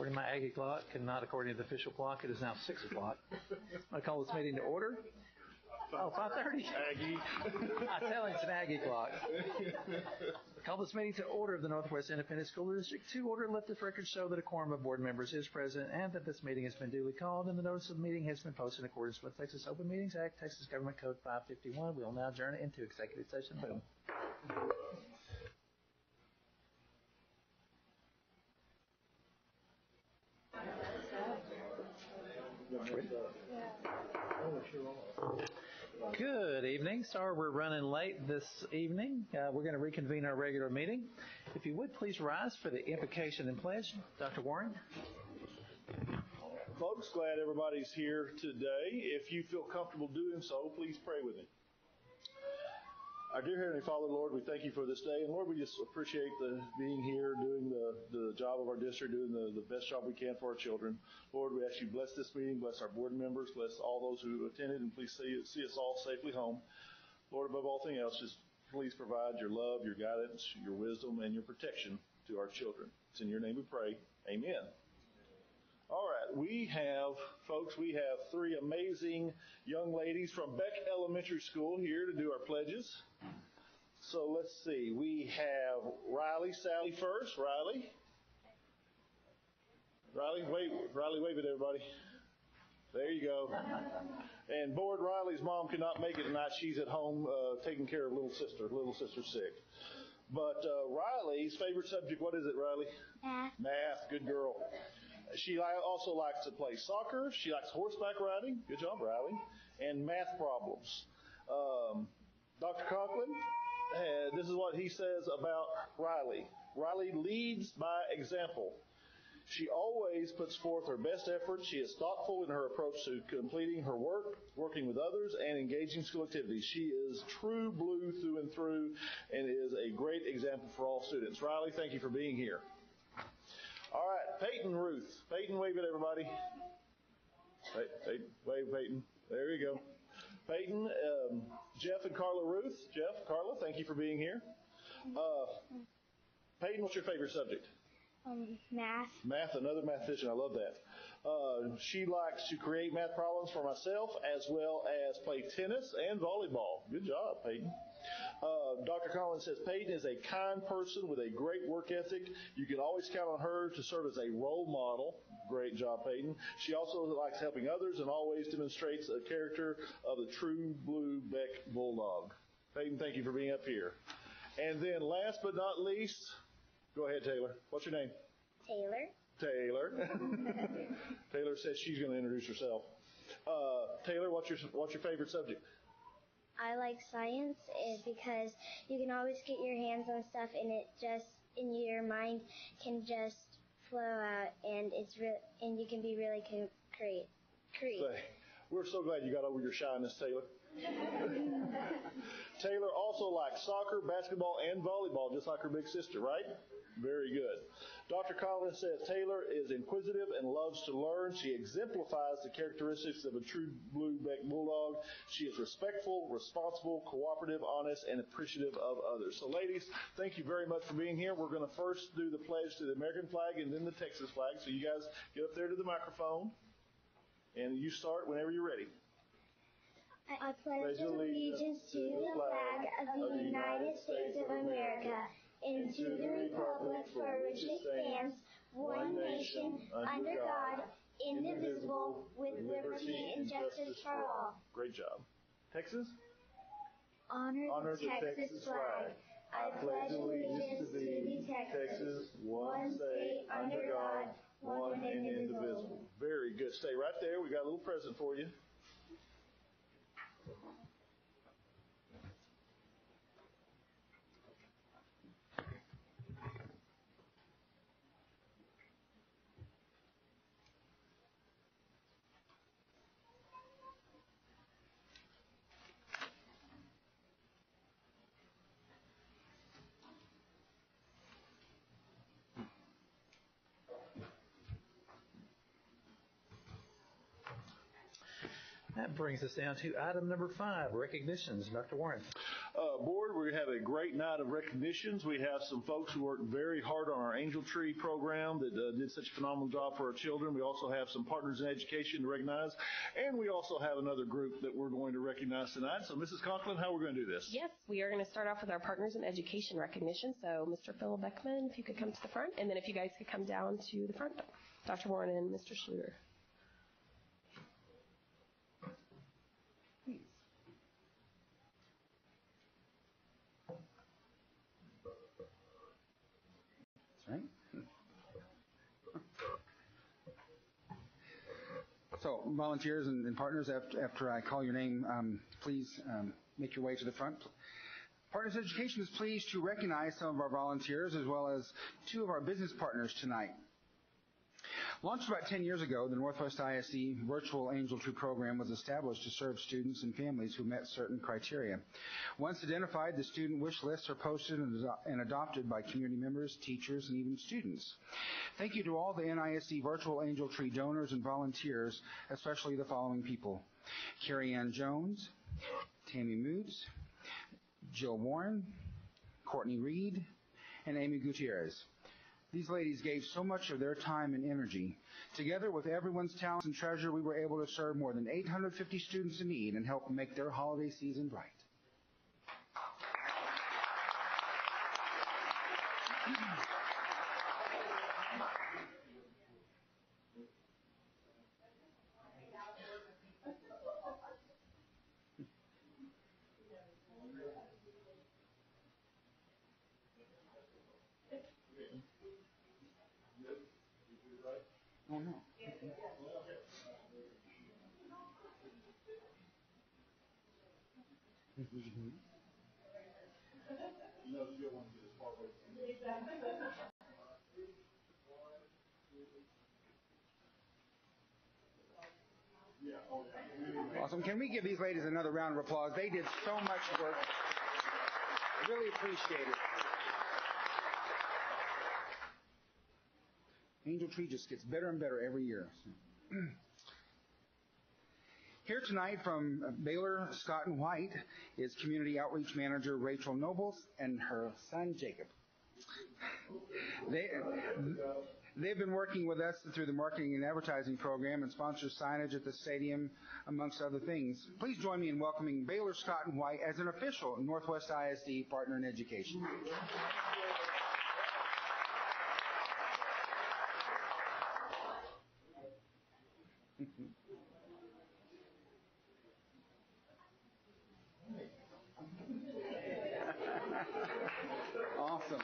according to my Aggie clock and not according to the official clock. It is now 6 o'clock. I call this meeting to order. Oh, 5:30. Aggie. I tell him it's an Aggie clock. I call this meeting to order of the Northwest Independent School District to order and let this record show that a quorum of board members is present and that this meeting has been duly called and the notice of the meeting has been posted in accordance with Texas Open Meetings Act, Texas Government Code 551. We will now adjourn into executive session. Boom. Good evening. Sorry we're running late this evening. We're going to reconvene our regular meeting. If you would please rise for the invocation and pledge. Dr. Warren. Folks, glad everybody's here today. If you feel comfortable doing so, please pray with me. Our dear Heavenly Father, Lord, we thank you for this day. And Lord, we just appreciate being here, doing the job of our district, doing the best job we can for our children. Lord, we ask you bless this meeting, bless our board members, bless all those who attended, and please see us all safely home. Lord, above all things else, just please provide your love, your guidance, your wisdom, and your protection to our children. It's in your name we pray. Amen. All right, we have three amazing young ladies from Beck Elementary School here to do our pledges. So let's see, we have Riley Sally first. Riley, wave at everybody. There you go. And board, Riley's mom could not make it tonight. She's at home taking care of little sister. Little sister's sick. But Riley's favorite subject, what is it, Riley? Math, good girl. She also likes to play soccer. She likes horseback riding. Good job, Riley. And math problems. Dr. Conklin, this is what he says about Riley. Riley leads by example. She always puts forth her best effort. She is thoughtful in her approach to completing her work, working with others, and engaging school activities. She is true blue through and through and is a great example for all students. Riley, thank you for being here. All right, Peyton Ruth. Peyton, wave at everybody. Wave, Peyton. There you go. Peyton, Jeff and Carla Ruth. Jeff, Carla, thank you for being here. Peyton, what's your favorite subject? Math. Math, another mathematician. I love that. She likes to create math problems for myself as well as play tennis and volleyball. Good job, Peyton. Dr. Collins says Peyton is a kind person with a great work ethic. You can always count on her to serve as a role model. Great job, Peyton. She also likes helping others and always demonstrates a character of the true blue Beck Bulldog. Peyton, thank you for being up here. And then last but not least, go ahead, Taylor. What's your name? Taylor. Taylor says she's going to introduce herself. Taylor, what's your favorite subject? I like science because you can always get your hands on stuff and it just in your mind can just flow out and and you can be really creative. We're so glad you got over your shyness, Taylor. Taylor also likes soccer, basketball, and volleyball, just like her big sister, right? Very good. Dr. Collins says Taylor is inquisitive and loves to learn. She exemplifies the characteristics of a true blue Beck Bulldog. She is respectful, responsible, cooperative, honest, and appreciative of others. So, ladies, thank you very much for being here. We're going to first do the pledge to the American flag and then the Texas flag. So you guys get up there to the microphone, and you start whenever you're ready. I pledge allegiance to the flag of the United States of America and to the republic for which it stands, one nation, under God, indivisible, with liberty and justice for all. Great job. Texas? Honor the Texas flag. I pledge allegiance to the Texas, one state, under God, one and indivisible. Very good. Stay right there. We got a little present for you. That brings us down to item number 5, recognitions. Dr. Warren. Board, we have a great night of recognitions. We have some folks who worked very hard on our Angel Tree program that did such a phenomenal job for our children. We also have some partners in education to recognize, and we also have another group that we're going to recognize tonight. So, Mrs. Conklin, how are we going to do this? Yes, we are going to start off with our partners in education recognition. So, Mr. Phil Beckman, if you could come to the front, and then if you guys could come down to the front, Dr. Warren and Mr. Schluter. Right? So, volunteers and partners, after I call your name, please make your way to the front. Partners Education is pleased to recognize some of our volunteers as well as two of our business partners tonight. Launched about 10 years ago, the Northwest ISD Virtual Angel Tree Program was established to serve students and families who met certain criteria. Once identified, the student wish lists are posted and adopted by community members, teachers, and even students. Thank you to all the NISD Virtual Angel Tree donors and volunteers, especially the following people: Carrie Ann Jones, Tammy Moots, Jill Warren, Courtney Reed, and Amy Gutierrez. These ladies gave so much of their time and energy. Together with everyone's talents and treasure, we were able to serve more than 850 students in need and help make their holiday season bright. Oh, no. Awesome. Can we give these ladies another round of applause? They did so much work. I really appreciate it. Angel Tree just gets better and better every year. Here tonight from Baylor Scott and White is Community Outreach Manager Rachel Nobles and her son Jacob. They've been working with us through the marketing and advertising program and sponsor signage at the stadium, amongst other things. Please join me in welcoming Baylor Scott and White as an official Northwest ISD partner in education. Awesome.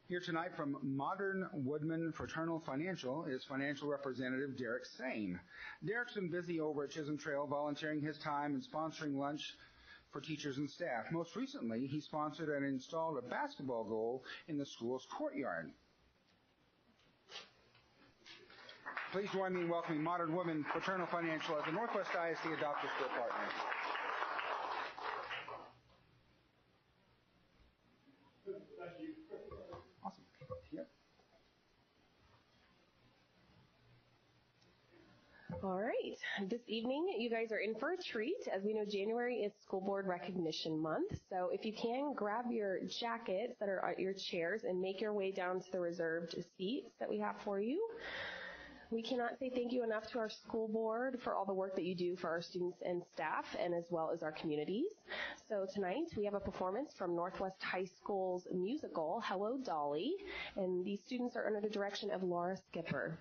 Here tonight from Modern Woodman Fraternal Financial is financial representative Derek Sane. Derek's been busy over at Chisholm Trail volunteering his time and sponsoring lunch for teachers and staff. Most recently, he sponsored and installed a basketball goal in the school's courtyard. Please join me in welcoming Modern Woodman Fraternal Financial as the Northwest ISD Adoptive School Partner. Awesome. Yep. All right. This evening, you guys are in for a treat. As we know, January is School Board Recognition Month. So if you can, grab your jackets that are at your chairs and make your way down to the reserved seats that we have for you. We cannot say thank you enough to our school board for all the work that you do for our students and staff, and as well as our communities. So tonight we have a performance from Northwest High School's musical, Hello Dolly, and these students are under the direction of Laura Skipper.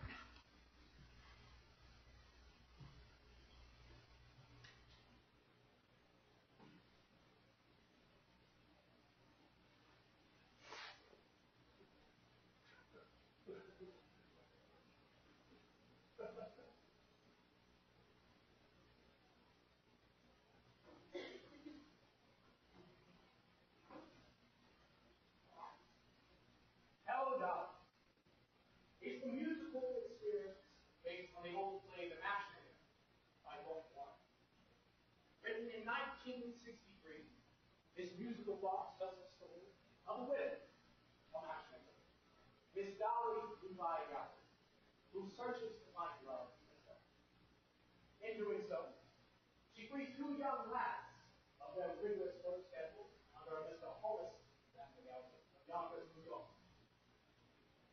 Hello Dolly. It's a musical experience based on the old play The Matchmaker by Walt Whitman. Written in 1963, this musical box tells the story of a widow, a matchmaker, Miss Dolly Levi Goddard, who searches to find love in herself. In doing so, freed two young lads of their rigorous work schedule under a Mr. Hollis family out of Yonkers, New York.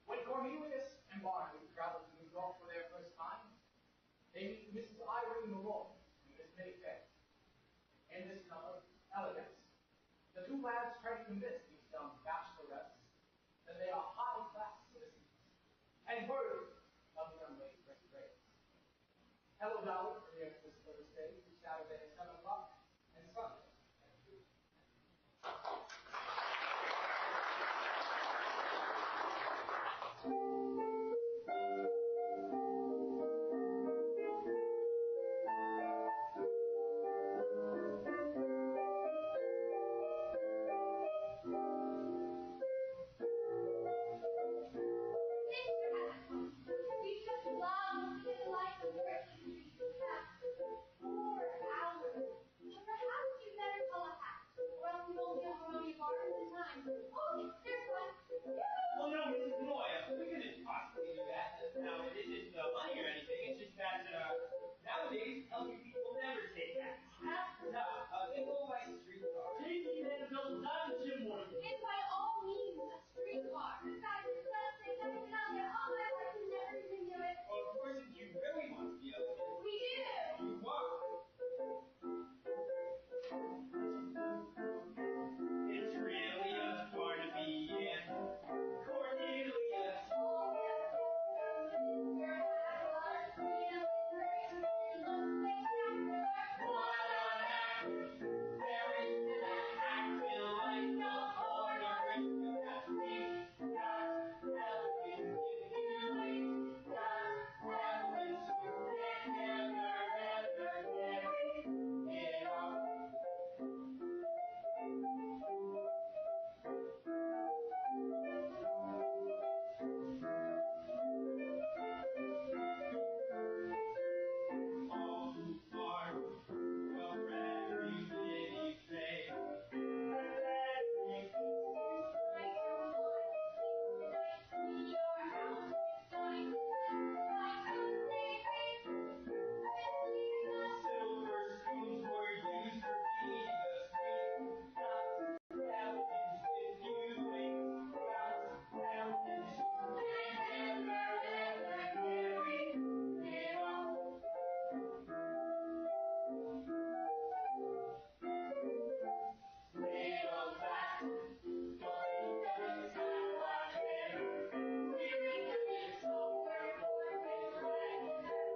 When Cornelius and Barnaby traveled to New York for their first time, they meet Mrs. Irene Malone and Miss Minnie Fay. In this number, Elegance, the two lads try to convince these young bachelorettes that they are high-class citizens and worthy of the young lady's first grades. Hello, Dolly premieres this Thursday through Saturday at 7 o'clock and Sunday at 2. Well, no, Mrs. Moya, we couldn't possibly do that. Now, it isn't money or anything. It's just that nowadays, elderly people never take that. No, they go by streetcar. JP Vanderbilt is not a gym warrior. It's by all means a streetcar. In fact, it's the best thing I've been out there all my life and never even do it. Well, of course, if you really want to be elegant, We do. you walk. It's really a Barnaby and Cornelius. Oh, yes. You're a hack, you know, it's great. It looks spectacular. What an act! There isn't a acting like the order in the street. Got elegance if you please. Got elegance you can never, ever carry it off. All too far, well-bred, really say. Silver spoons were used for feeding us. We got elegance if you please. Got elegance you can never, ever carry it off. Little fat, don't doesn't have our hair. Wearing a bit over with regular.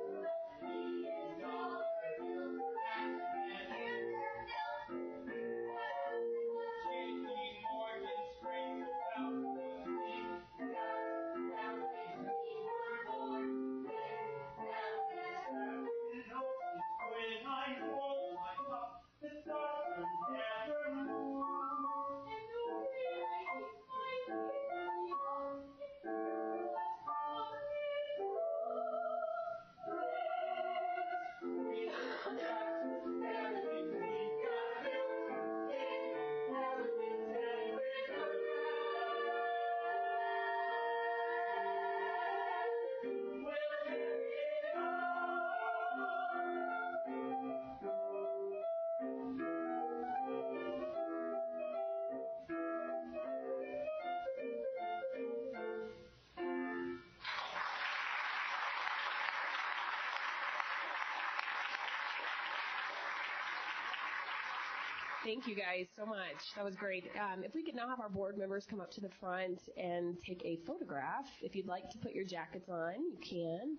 $3 bills for that. And JP Morgan screams about pussy. Got elegance we were born with. Elegance it helps when I hold my cup. The doctor never moves. Everything we got built in elegance and rigor. We'll carry it Thank you guys so much. That was great. If we could now have our board members come up to the front and take a photograph. If you'd like to put your jackets on, you can.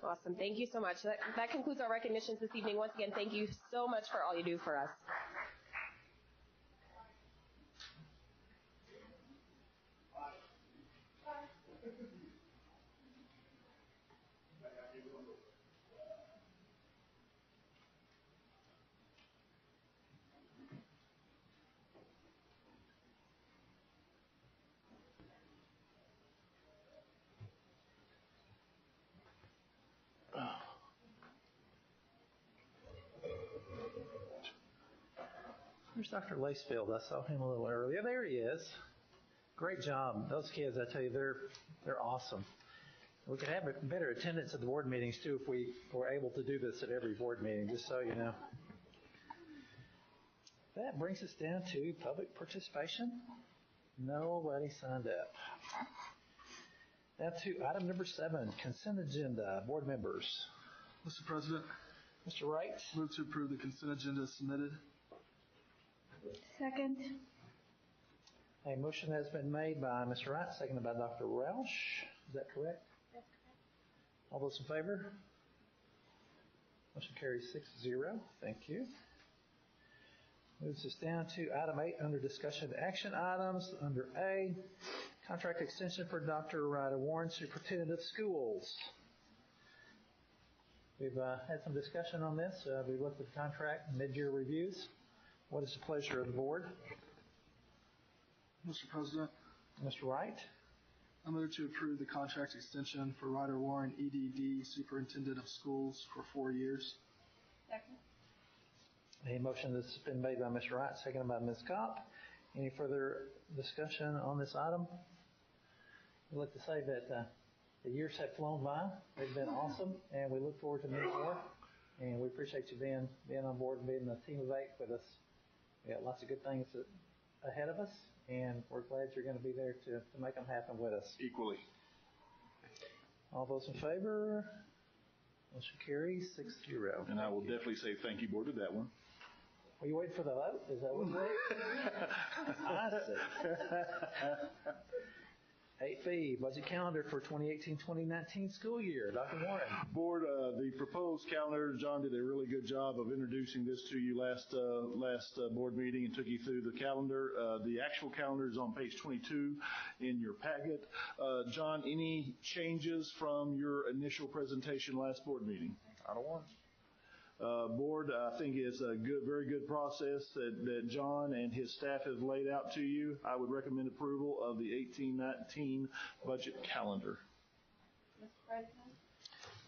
Awesome. Thank you so much. That concludes our recognitions this evening. Once again, thank you so much for all you do for us. Where's Dr. Lacefield? I saw him a little earlier. There he is. Great job. Those kids, I tell you, they're awesome. We could have better attendance at the board meetings, too, if we were able to do this at every board meeting, just so you know. That brings us down to public participation. Nobody signed up. Now to item number 7, consent agenda. Board members. Mr. President, Mr. Wright. move to approve the consent agenda as submitted. Second. A motion has been made by Mr. Wright, seconded by Dr. Roush. Is that correct? That's correct. All those in favor? Motion carries 6-0. Thank you. Moves us down to item 8 under discussion of action items. Under A, contract extension for Dr. Ryder Warren, Superintendent of Schools. We've had some discussion on this. We've looked at the contract, mid-year reviews. What is the pleasure of the board? Mr. President, Mr. Wright? I move to approve the contract extension for Ryder Warren, EDD, Superintendent of Schools for 4 years. Second. A motion that's been made by Mr. Wright, seconded by Ms. Kopp. Any further discussion on this item? I'd like to say that the years have flown by. They've been awesome, and we look forward to many more. And we appreciate you being on board and being a team of 8 with us. We got lots of good things ahead of us, and we're glad you're going to be there to make them happen with us. Equally. All those in favor? Motion carries 6-0. And I will definitely say thank you, board, to that one. Are you waiting for the vote? Is that what it is? I see. 8B, budget calendar for 2018-2019 school year. Dr. Warren. Board, the proposed calendar, John did a really good job of introducing this to you last board meeting and took you through the calendar. The actual calendar is on page 22 in your packet. John, any changes from your initial presentation last board meeting? I don't want. Board, I think it's a very good process that John and his staff have laid out to you. I would recommend approval of the 18-19 budget calendar. Mr. President?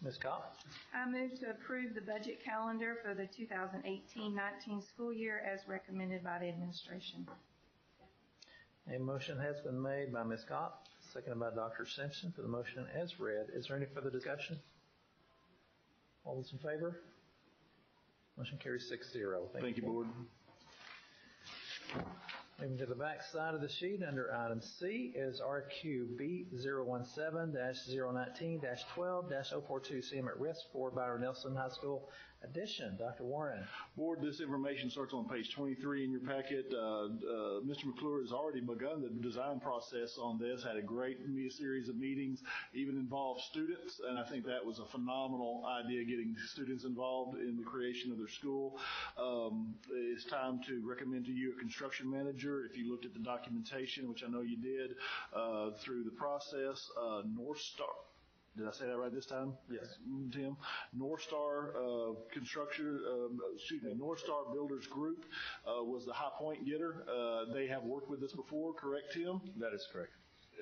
Ms. Kopp. I move to approve the budget calendar for the 2018-19 school year as recommended by the administration. A motion has been made by Ms. Kopp, seconded by Dr. Simpson for the motion as read. Is there any further discussion? All those in favor? Motion carries 6-0. Thank you, board. Moving to the back side of the sheet, under item C is RQB 017-019-12-042, CM at risk for Byron Nelson High School addition. Dr. Warren. Board, this information starts on page 23 in your packet. Mr. McClure has already begun the design process on this, had a great series of meetings, even involved students, and I think that was a phenomenal idea, getting students involved in the creation of their school. It's time to recommend to you a construction manager. If you looked at the documentation, which I know you did, through the process, North Star. Did I say that right this time? Yes. Tim? North Star North Star Builders Group was the high point getter. They have worked with us before, correct, Tim? That is correct.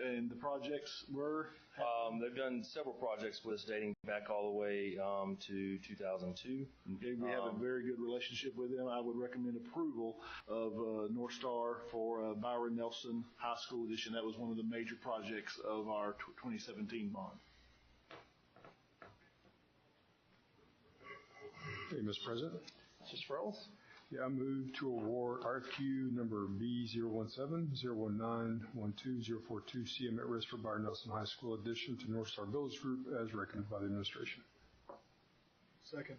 And the projects were? They've done several projects with us dating back all the way to 2002. Okay, we have a very good relationship with them. I would recommend approval of North Star for Byron Nelson High School edition. That was one of the major projects of our 2017 bond. Hey, Mr. President. Mr. Sproles. Yeah, I move to award RFQ number B017-019-12042 CM at risk for Byron Nelson High School addition to North Star Builders Group as recommended by the administration. Second.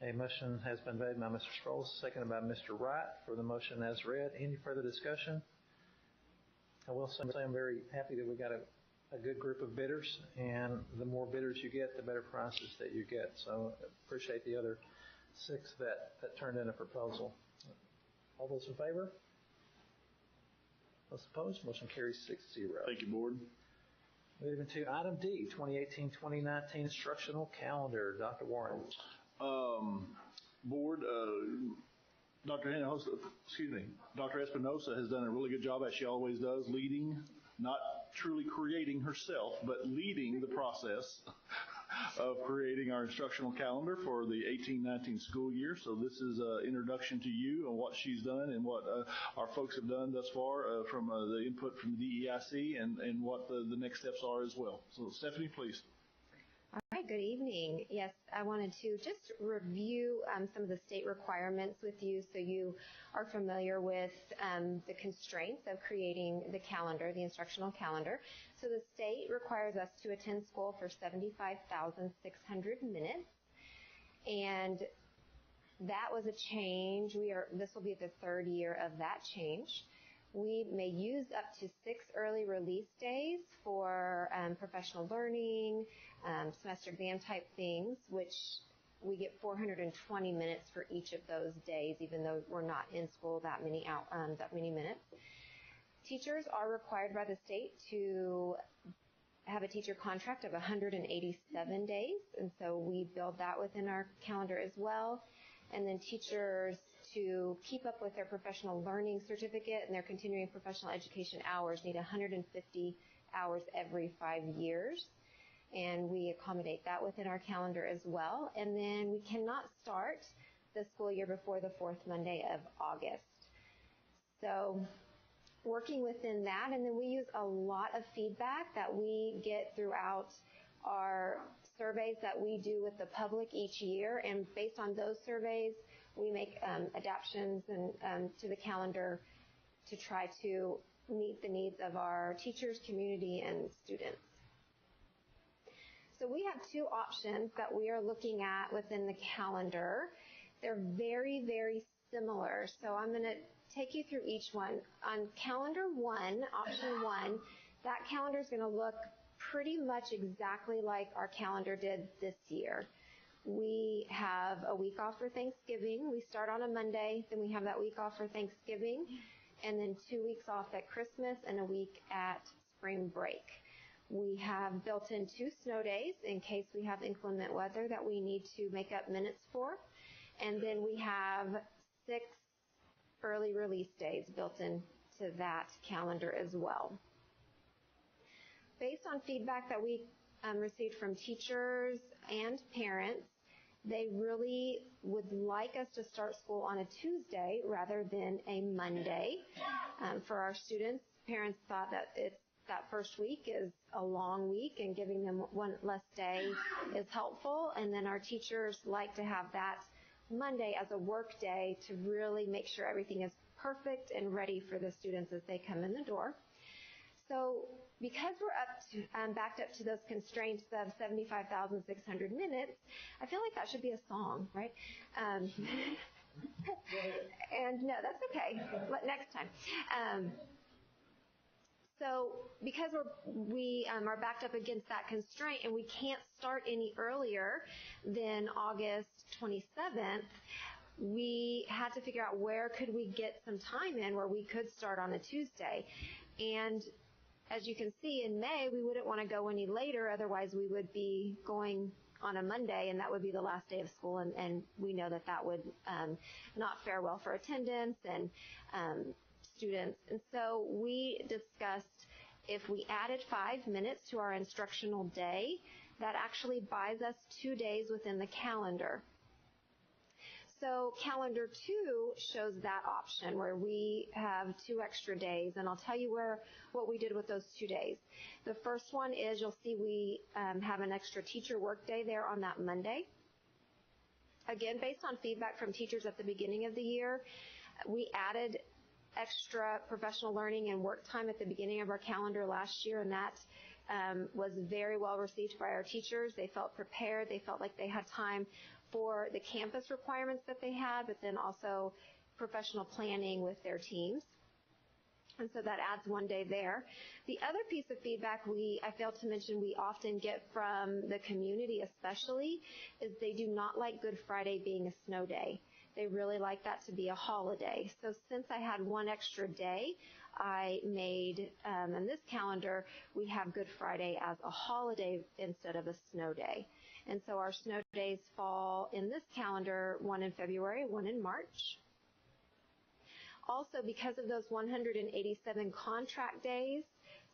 A motion has been made by Mr. Sproles, seconded by Mr. Wright for the motion as read. Any further discussion? I will say I'm very happy that we got a good group of bidders, and the more bidders you get, the better prices that you get. So appreciate the other 6 that turned in a proposal. All those in favor? Those opposed? Motion carries 6-0. Thank you, board. Moving to item D, 2018-2019 instructional calendar. Dr. Warren. Board, Dr. Espinosa has done a really good job, as she always does, leading, not truly creating herself, but leading the process of creating our instructional calendar for the 18-19 school year. So this is an introduction to you and what she's done and what our folks have done thus far from the input from the DEIC and what the next steps are as well. So Stephanie, please. All right, good evening. Yes, I wanted to just review some of the state requirements with you so you are familiar with the constraints of creating the calendar, the instructional calendar. So the state requires us to attend school for 75,600 minutes, and that was a change. This will be the third year of that change. We may use up to 6 early release days for professional learning, semester exam type things, which we get 420 minutes for each of those days, even though we're not in school that many minutes. Teachers are required by the state to have a teacher contract of 187 days, and so we build that within our calendar as well. And then teachers to keep up with their professional learning certificate and their continuing professional education hours need 150 hours every 5 years. And we accommodate that within our calendar as well. And then we cannot start the school year before the 4th Monday of August. So working within that, and then we use a lot of feedback that we get throughout our surveys that we do with the public each year, and based on those surveys, we make adaptations to the calendar to try to meet the needs of our teachers, community, and students. So we have 2 options that we are looking at within the calendar. They're very, very similar, so I'm going to take you through each one. On calendar 1, option 1, that calendar is going to look pretty much exactly like our calendar did this year. We have a week off for Thanksgiving. We start on a Monday, then we have that week off for Thanksgiving, and then 2 weeks off at Christmas and a week at spring break. We have built in 2 snow days in case we have inclement weather that we need to make up minutes for. And then we have 6 early release days built into that calendar as well. Based on feedback that we received from teachers and parents, they really would like us to start school on a Tuesday rather than a Monday. For our students, parents thought that that first week is a long week and giving them one less day is helpful. And then our teachers like to have that Monday as a work day to really make sure everything is perfect and ready for the students as they come in the door. So because we're backed up to those constraints of 75,600 minutes, I feel like that should be a song, right? And no, that's okay. Next time. So because we are backed up against that constraint and we can't start any earlier than August 27th, we had to figure out where could we get some time in where we could start on a Tuesday. And as you can see, in May, we wouldn't want to go any later, otherwise we would be going on a Monday, and that would be the last day of school, and we know that that would not fare well for attendance and students. And so we discussed if we added 5 minutes to our instructional day, that actually buys us 2 days within the calendar. So calendar 2 shows that option where we have 2 extra days, and I'll tell you what we did with those 2 days. The first one is you'll see we have an extra teacher work day there on that Monday. Again, based on feedback from teachers at the beginning of the year, we added extra professional learning and work time at the beginning of our calendar last year, and that was very well received by our teachers. They felt prepared. They felt like they had time for the campus requirements that they had, but then also professional planning with their teams. And so that adds 1 day there. The other piece of feedback I failed to mention we often get from the community especially is they do not like Good Friday being a snow day. They really like that to be a holiday. So since I had 1 extra day, I made, in this calendar, we have Good Friday as a holiday instead of a snow day. And so our snow days fall in this calendar, 1 in February, 1 in March. Also, because of those 187 contract days,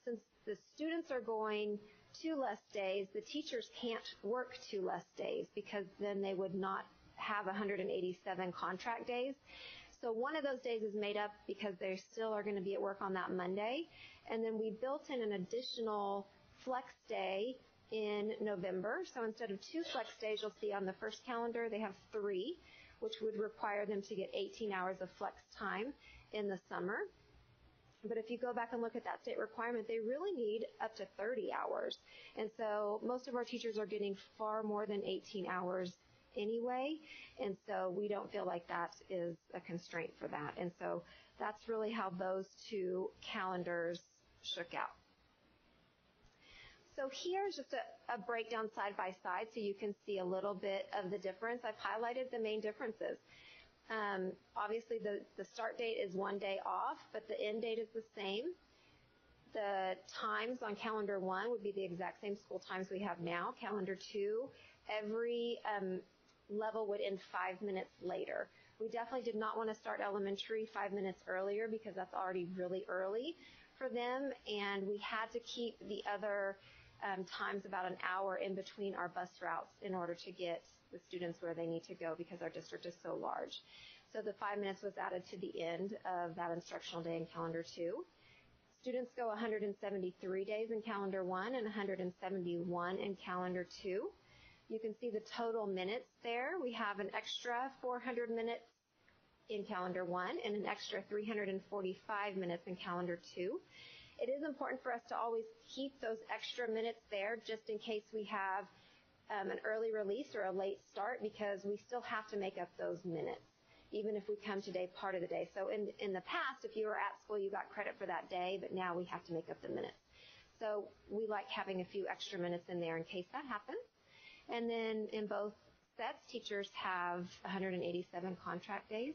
since the students are going 2 less days, the teachers can't work 2 less days because then they would not have 187 contract days. So one of those days is made up because they still are going to be at work on that Monday. And then we built in an additional flex day in November. So instead of 2 flex days you'll see on the first calendar, they have 3, which would require them to get 18 hours of flex time in the summer. But if you go back and look at that state requirement, they really need up to 30 hours. And so most of our teachers are getting far more than 18 hours anyway. And so we don't feel like that is a constraint for that. And so that's really how those 2 calendars shook out. So here's just a breakdown side by side so you can see a little bit of the difference. I've highlighted the main differences. Obviously, the start date is 1 day off, but the end date is the same. The times on calendar 1 would be the exact same school times we have now. Calendar 2, every level would end 5 minutes later. We definitely did not want to start elementary 5 minutes earlier because that's already really early for them, and we had to keep the other times about an hour in between our bus routes in order to get the students where they need to go because our district is so large. So the 5 minutes was added to the end of that instructional day in calendar 2. Students go 173 days in calendar 1 and 171 in calendar 2. You can see the total minutes there. We have an extra 400 minutes in calendar 1 and an extra 345 minutes in calendar 2. It is important for us to always keep those extra minutes there just in case we have an early release or a late start because we still have to make up those minutes, even if we come today part of the day. So in the past, if you were at school, you got credit for that day, but now we have to make up the minutes. So we like having a few extra minutes in there in case that happens. And then in both sets, teachers have 187 contract days.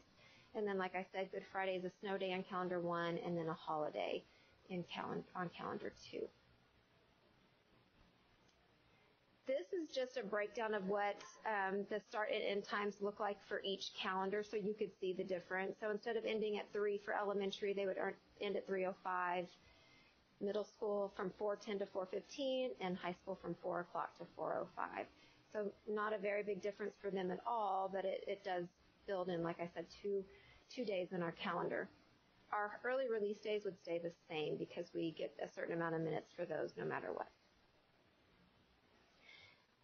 And then, like I said, Good Friday is a snow day on calendar 1 and then a holiday on calendar 2. This is just a breakdown of what the start and end times look like for each calendar so you could see the difference. So instead of ending at 3 for elementary, they would end at 3:05. Middle school from 4:10 to 4:15, and high school from 4 o'clock to 4:05. So not a very big difference for them at all, but it does build in, like I said, two days in our calendar. Our early release days would stay the same because we get a certain amount of minutes for those no matter what.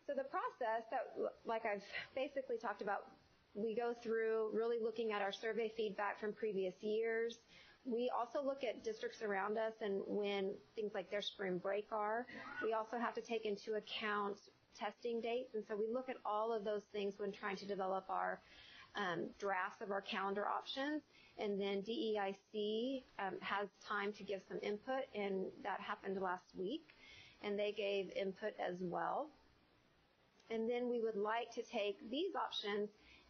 So the process that, like I've basically talked about, we go through really looking at our survey feedback from previous years. We also look at districts around us and when things like their spring break are. We also have to take into account testing dates, and so we look at all of those things when trying to develop our drafts of our calendar options. And then DEIC has time to give some input, and that happened last week, and they gave input as well. And then we would like to take these options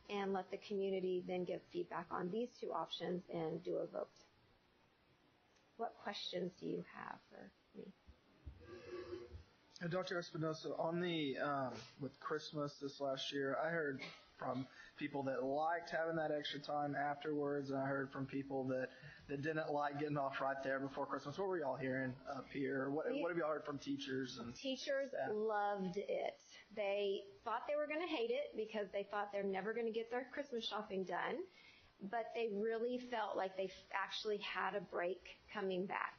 and let the community then give feedback on these 2 options and do a vote. What questions do you have for me? Dr. Espinosa, on the with Christmas this last year, I heard from people that liked having that extra time afterwards, and I heard from people that didn't like getting off right there before Christmas. What were y'all hearing up here? What have y'all heard from teachers? Teachers loved it. They thought they were going to hate it because they thought they're never going to get their Christmas shopping done, but they really felt like they actually had a break coming back.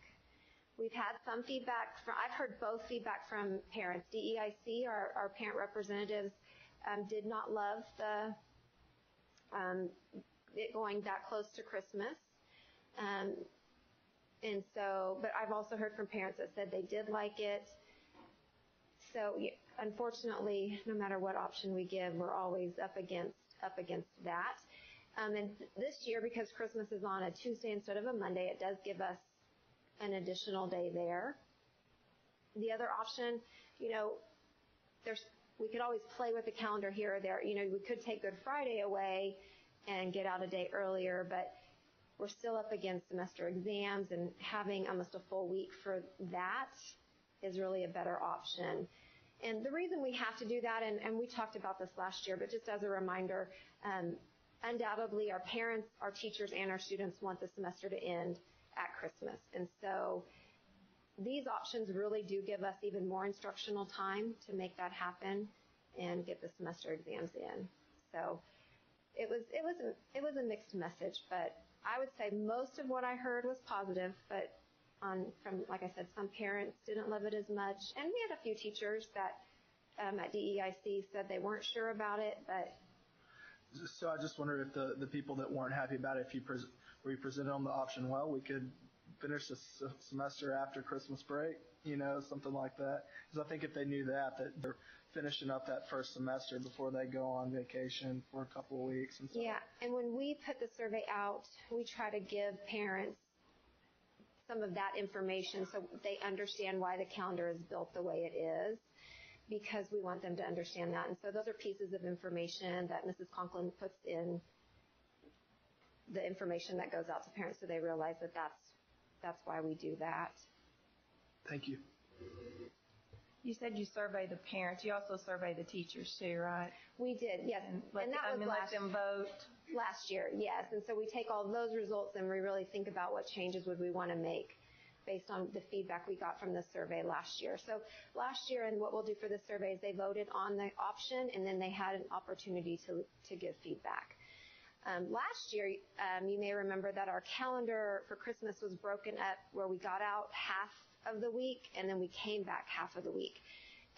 We've had some feedback I've heard both feedback from parents. DEIC, our parent representatives, did not love it going that close to Christmas. And so, but I've also heard from parents that said they did like it. So unfortunately, no matter what option we give, we're always up against that. And this year, because Christmas is on a Tuesday instead of a Monday, it does give us an additional day there. The other option, we could always play with the calendar here or there. We could take Good Friday away and get out a day earlier, but we're still up against semester exams, and having almost a full week for that is really a better option. And the reason we have to do that, and we talked about this last year, but just as a reminder, undoubtedly our parents, our teachers, and our students want the semester to end at Christmas. And so these options really do give us even more instructional time to make that happen and get the semester exams in. So it was a mixed message, but I would say most of what I heard was positive, but from, like I said, some parents didn't love it as much. And we had a few teachers that at DEIC said they weren't sure about it, but. So I just wondered if the people that weren't happy about it, if you presented them the option, well, we could finish the semester after Christmas break, something like that. Because I think if they knew that they're finishing up that first semester before they go on vacation for a couple of weeks. And stuff. Yeah, and when we put the survey out, we try to give parents some of that information so they understand why the calendar is built the way it is, because we want them to understand that. And so those are pieces of information that Mrs. Conklin puts in the information that goes out to parents so they realize that that's why we do that. Thank you. You said you survey the parents. You also survey the teachers too, right? We did, yes. And that was let them vote. Last year, yes. And so we take all those results and we really think about what changes would we want to make based on the feedback we got from the survey last year. So last year, and what we'll do for the survey is they voted on the option and then they had an opportunity to give feedback. Last year, you may remember that our calendar for Christmas was broken up where we got out half of the week and then we came back half of the week.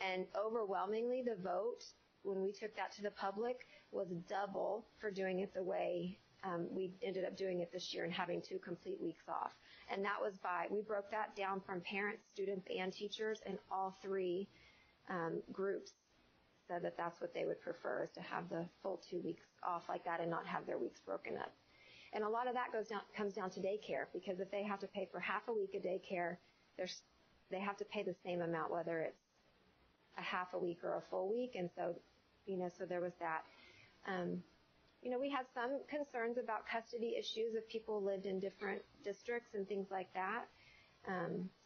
And overwhelmingly, the vote, when we took that to the public, was double for doing it the way we ended up doing it this year and having 2 complete weeks off. And that was we broke that down from parents, students, and teachers, and all 3 groups said that that's what they would prefer, is to have the full 2 weeks off like that and not have their weeks broken up. And a lot of that comes down to daycare, because if they have to pay for half a week of daycare, they have to pay the same amount, whether it's a half a week or a full week. And so, so there was that. We had some concerns about custody issues if people lived in different districts and things like that.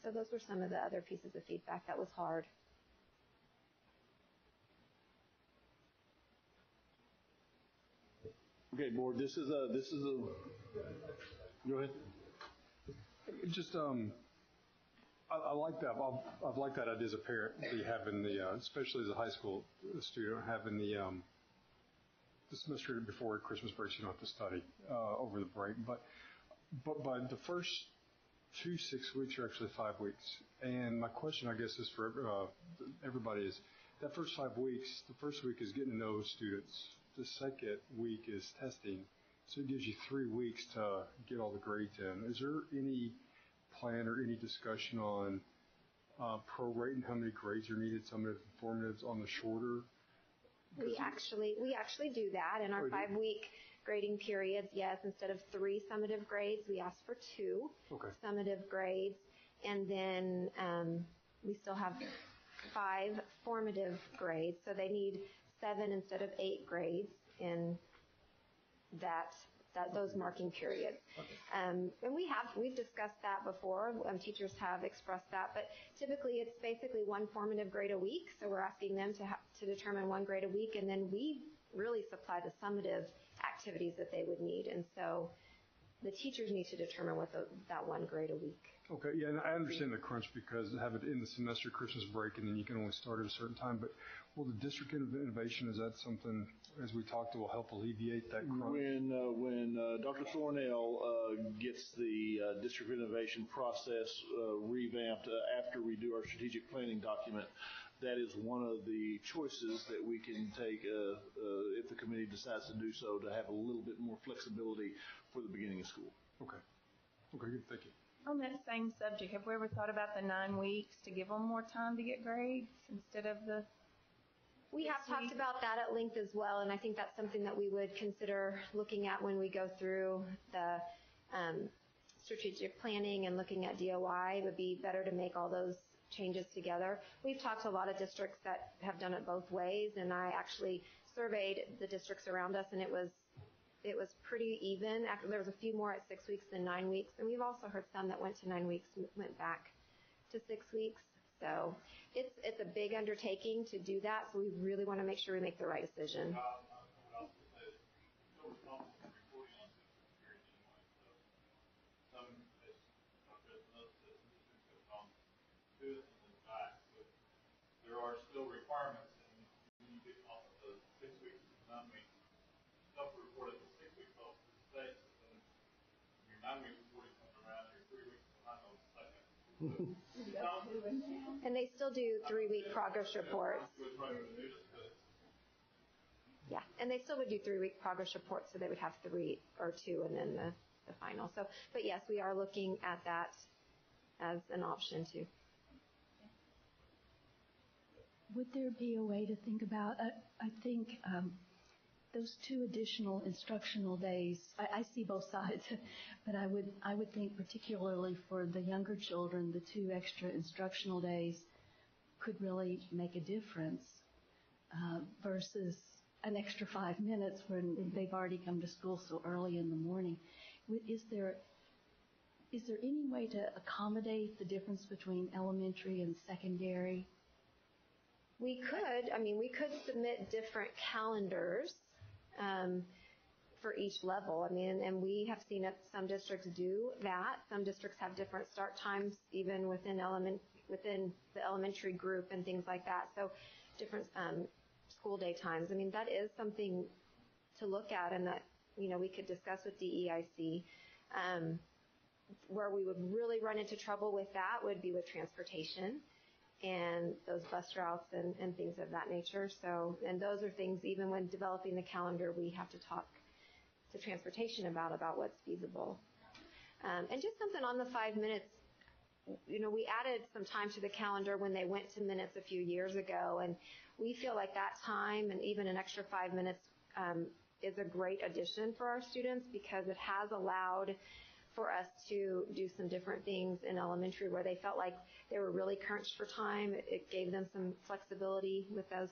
So those were some of the other pieces of feedback that was hard. Okay, board, this is a, go ahead. Just, I like that. I've liked that idea as a parent, having especially as a high school student, having the semester before Christmas break, you don't have to study over the break. But by the first 2 6 weeks are actually 5 weeks. And my question, I guess, is for everybody is that first 5 weeks. The first week is getting to know students. The second week is testing. So it gives you 3 weeks to get all the grades in. Is there any plan or any discussion on prorating how many grades are needed, summative and formatives on the shorter? We actually do that in our 5-week grading periods. Yes, instead of 3 summative grades, we ask for 2 summative grades, and then we still have 5 formative grades. So they need 7 instead of 8 grades in those marking periods. And we've discussed that before. Teachers have expressed that, but typically it's basically 1 formative grade a week. So we're asking them to determine 1 grade a week, and then we really supply the summative activities that they would need. And so the teachers need to determine what that 1 grade a week. Okay, yeah, and I understand the crunch because have it in the semester, Christmas break, and then you can only start at a certain time. But will the district innovation, is that something, as we talked, will help alleviate that crunch? When Dr. Thornell gets the district innovation process revamped after we do our strategic planning document, that is one of the choices that we can take if the committee decides to do so, to have a little bit more flexibility for the beginning of school. Okay. Okay, good. Thank you. On that same subject, have we ever thought about the 9 weeks to give them more time to get grades instead of the? We have talked about that at length as well, and I think that's something that we would consider looking at when we go through the strategic planning and looking at DOI. It would be better to make all those changes together. We've talked to a lot of districts that have done it both ways, and I actually surveyed the districts around us, and it was pretty even. There was a few more at 6 weeks than 9 weeks, and we've also heard some that went to 9 weeks went back to 6 weeks. So it's a big undertaking to do that, so we really want to make sure we make the right decision. to it and then back. So there are still requirements, and when you get off of the 6 weeks, 9 weeks, self-report at the 6 weeks off to the state, and your 9 weeks before you come around, your 3 weeks behind on the second. And they still do 3-week progress reports. Yeah, and they still would do 3-week progress reports, so they would have 3 or 2 and then the final. So, but yes, we are looking at that as an option too. Would there be a way to think about, I think those 2 additional instructional days, I see both sides, but I would think particularly for the younger children, the 2 extra instructional days could really make a difference versus an extra 5 minutes when they've already come to school so early in the morning. Is there any way to accommodate the difference between elementary and secondary? We could submit different calendars for each level. And we have seen some districts do that. Some districts have different start times, even within the elementary group and things like that. So different school day times. I mean, that is something to look at, and that we could discuss with DEIC. Where we would really run into trouble with that would be with transportation and those bus routes and things of that nature. So, and those are things, even when developing the calendar, we have to talk to transportation about what's feasible. And just something on the 5 minutes, we added some time to the calendar when they went to minutes a few years ago, and we feel like that time and even an extra 5 minutes is a great addition for our students, because it has allowed for us to do some different things in elementary where they felt like they were really crunched for time. It gave them some flexibility with that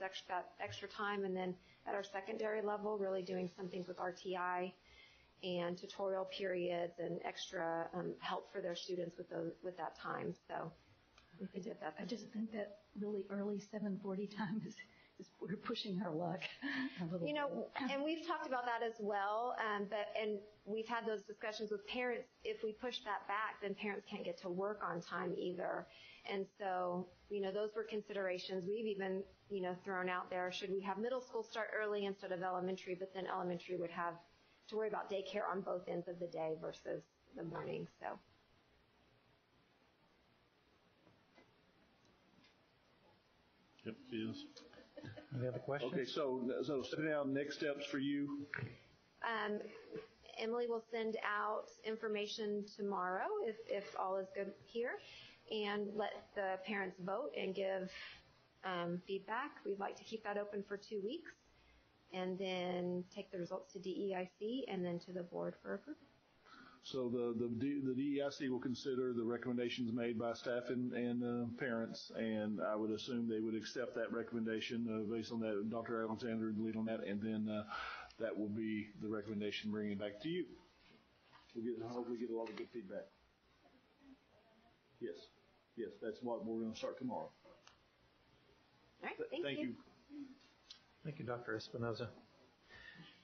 extra time. And then at our secondary level, really doing some things with RTI and tutorial periods and extra help for their students with that time. So we could do that. I just think that really early 7:40 time is we're pushing our luck a little bit. And we've talked about that as well, and we've had those discussions with parents. If we push that back, then parents can't get to work on time either. And so, those were considerations we've even, thrown out there. Should we have middle school start early instead of elementary, but then elementary would have to worry about daycare on both ends of the day versus the morning, so. Yep, yes. Any other questions? Okay, so sitting down, next steps for you. Emily will send out information tomorrow if all is good here, and let the parents vote and give feedback. We'd like to keep that open for 2 weeks, and then take the results to DEIC and then to the board for approval. So the DEIC will consider the recommendations made by staff and parents, and I would assume they would accept that recommendation based on that. Dr. Alexander would lead on that, and then that will be the recommendation bringing it back to you. Hopefully get a lot of good feedback. Yes, that's what we're going to start tomorrow. All right, thank you. Thank you, Dr. Espinoza.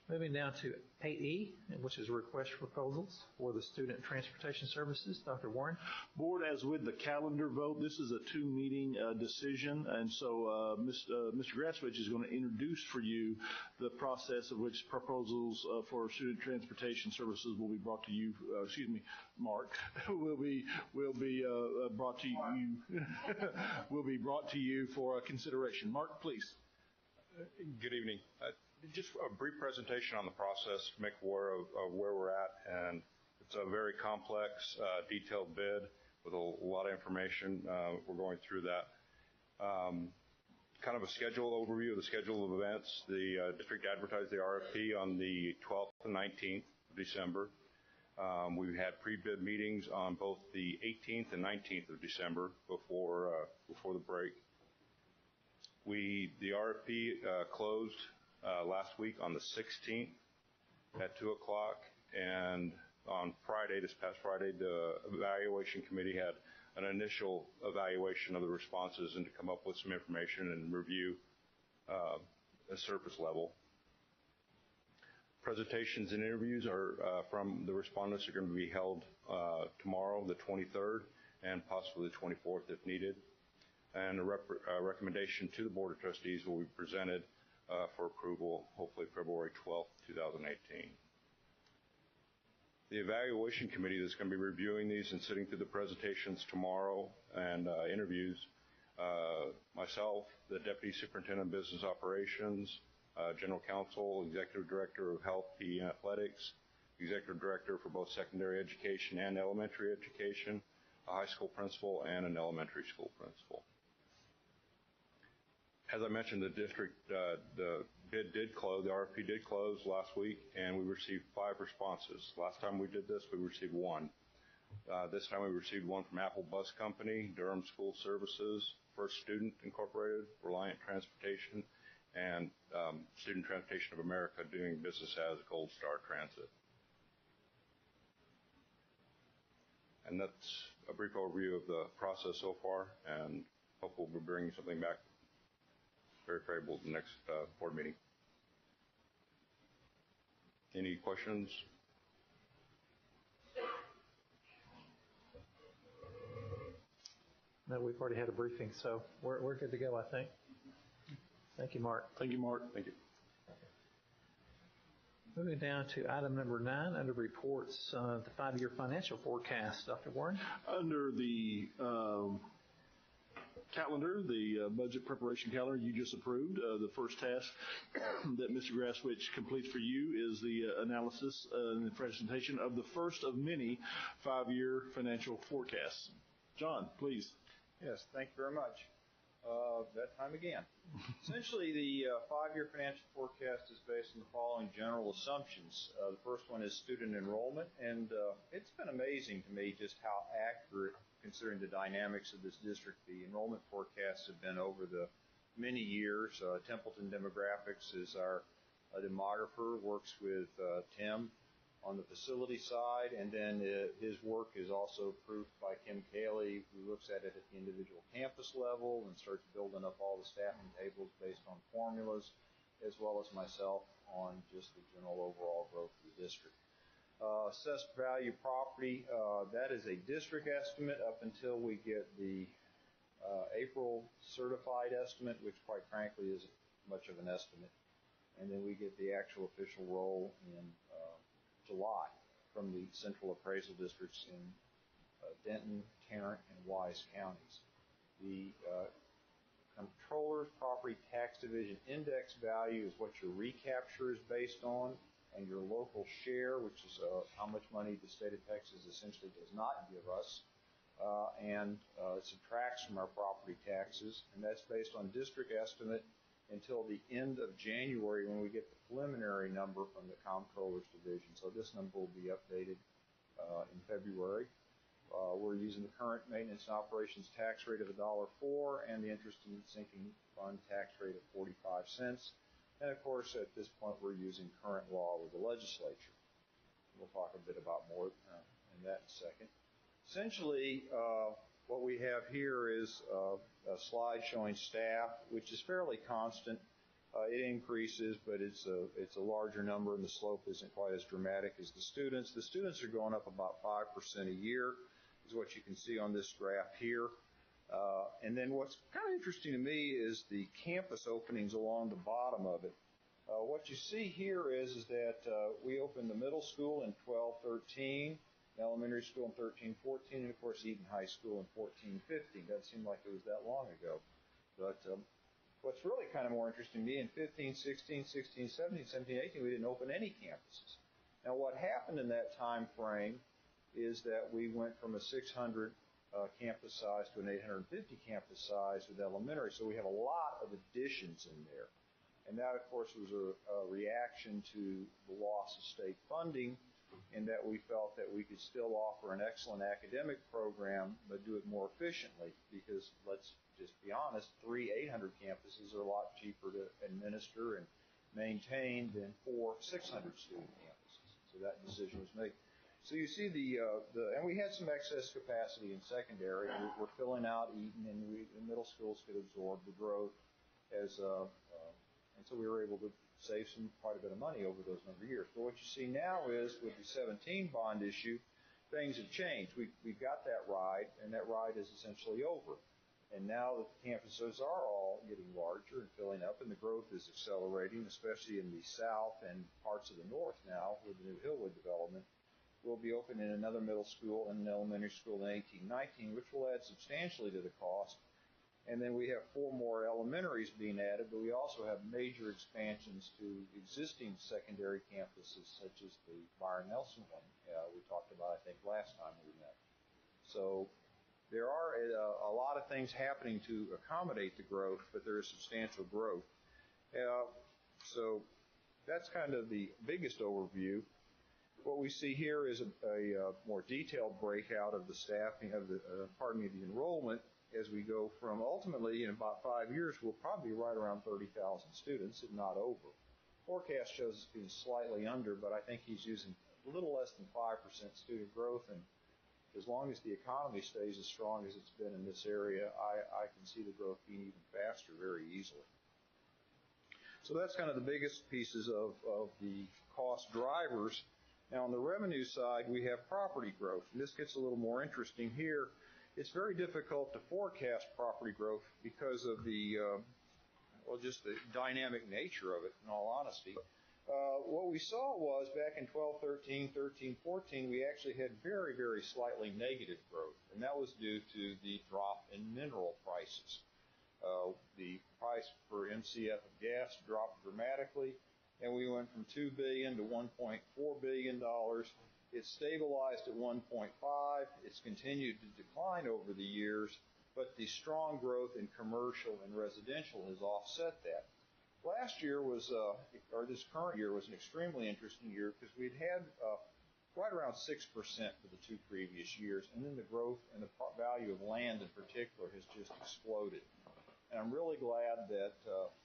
Moving down to 8E, which is a request for proposals for the student transportation services. Dr. Warren. Board, as with the calendar vote, this is a 2-meeting decision, and so Mr. Grasswich is going to introduce for you the process of which proposals for student transportation services will be brought to you. Mark, will be brought to you. Will be brought to you for consideration. Mark, please. Good evening. Just a brief presentation on the process to make aware of where we're at, and it's a very complex, detailed bid with a lot of information. We're going through that. Kind of a schedule overview of the schedule of events. The district advertised the RFP on the 12th and 19th of December. We had pre-bid meetings on both the 18th and 19th of December before the break. The RFP closed last week on the 16th at 2 o'clock, and on Friday, this past Friday, the evaluation committee had an initial evaluation of the responses and to come up with some information and review a surface level. Presentations and interviews from the respondents are going to be held tomorrow, the 23rd, and possibly the 24th if needed. and a recommendation to the Board of Trustees will be presented for approval, hopefully February 12th, 2018. The evaluation committee that's going to be reviewing these and sitting through the presentations tomorrow and interviews, myself, the Deputy Superintendent of Business Operations, General Counsel, Executive Director of Health, PE, and Athletics, Executive Director for both secondary education and elementary education, a high school principal, and an elementary school principal. As I mentioned, the district, the bid did close, the RFP did close last week, and we received 5 responses. Last time we did this, we received 1. This time we received 1 from Apple Bus Company, Durham School Services, First Student Incorporated, Reliant Transportation, and Student Transportation of America, doing business as Gold Star Transit. And that's a brief overview of the process so far, and hopefully we'll be bringing something back very favorable to the next board meeting. Any questions? No, we've already had a briefing, so we're good to go, I think. Thank you, Mark. Thank you, Mark. Thank you. Moving down to item number 9, under reports, the 5-year financial forecast. Dr. Warren? Under the calendar, the budget preparation calendar you just approved, the first task that Mr. Graswich completes for you is the analysis and the presentation of the first of many 5-year financial forecasts. John, please. Yes, thank you very much. That time again. Essentially, the 5-year financial forecast is based on the following general assumptions. The first one is student enrollment, and it's been amazing to me just how accurate, considering the dynamics of this district, the enrollment forecasts have been over the many years. Templeton Demographics is our demographer, works with Tim on the facility side, and then his work is also proofed by Kim Cayley, who looks at it at the individual campus level and starts building up all the staffing tables based on formulas, as well as myself on just the general overall growth of the district. Assessed value property, that is a district estimate up until we get the April certified estimate, which quite frankly isn't much of an estimate. And then we get the actual official roll in July from the central appraisal districts in Denton, Tarrant, and Wise counties. The Comptroller's Property Tax Division index value is what your recapture is based on, and your local share, which is how much money the state of Texas essentially does not give us, and subtracts from our property taxes, and that's based on district estimate until the end of January when we get the preliminary number from the Comptroller's Division. So this number will be updated in February. We're using the current maintenance and operations tax rate of $1.04 and the interest and sinking fund tax rate of 45 cents. And of course, at this point, we're using current law with the legislature. We'll talk a bit about more in that in a second. Essentially, what we have here is a slide showing staff, which is fairly constant. It increases, but it's a larger number, and the slope isn't quite as dramatic as the students. The students are going up about 5% a year, is what you can see on this graph here. And then what's kind of interesting to me is the campus openings along the bottom of it. What you see here is that we opened the middle school in 12-13, elementary school in 13-14, and of course Eaton High School in 14-15. Doesn't seem like it was that long ago. But what's really kind of more interesting to me, in 15-16, 16-17, 17-18, we didn't open any campuses. Now what happened in that time frame is that we went from a 600 campus size to an 850 campus size with elementary, so we have a lot of additions in there. And that, of course, was a reaction to the loss of state funding, in that we felt that we could still offer an excellent academic program, but do it more efficiently, because let's just be honest, 3 800 campuses are a lot cheaper to administer and maintain than 4 600 student campuses. So that decision was made. So you see and we had some excess capacity in secondary. We're filling out Eaton, and the middle schools could absorb the growth and so we were able to save quite a bit of money over those number of years. But what you see now is with the 17 bond issue, things have changed. We've got that ride, and that ride is essentially over. And now that the campuses are all getting larger and filling up, and the growth is accelerating, especially in the south and parts of the north now with the new Hillwood development, we'll be opening another middle school and an elementary school in 1819, which will add substantially to the cost. And then we have 4 more elementaries being added, but we also have major expansions to existing secondary campuses, such as the Byron Nelson one we talked about, I think, last time we met. So there are a lot of things happening to accommodate the growth, but there is substantial growth. So that's kind of the biggest overview. What we see here is a more detailed breakout of the staffing of the, the enrollment as we go from ultimately in about 5 years, we'll probably be right around 30,000 students, if not over. Forecast shows us being slightly under, but I think he's using a little less than 5% student growth, and as long as the economy stays as strong as it's been in this area, I can see the growth being even faster very easily. So that's kind of the biggest pieces of the cost drivers. Now on the revenue side, we have property growth, and this gets a little more interesting here. It's very difficult to forecast property growth because of the, just the dynamic nature of it, in all honesty. What we saw was back in 12-13, 13-14, we actually had very, very slightly negative growth, and that was due to the drop in mineral prices. The price per MCF of gas dropped dramatically, and we went from $2 billion to $1.4 billion. It's stabilized at 1.5. It's continued to decline over the years, but the strong growth in commercial and residential has offset that. Last year was, or this current year was an extremely interesting year because we'd had right around 6% for the 2 previous years, and then the growth and the value of land in particular has just exploded. And I'm really glad that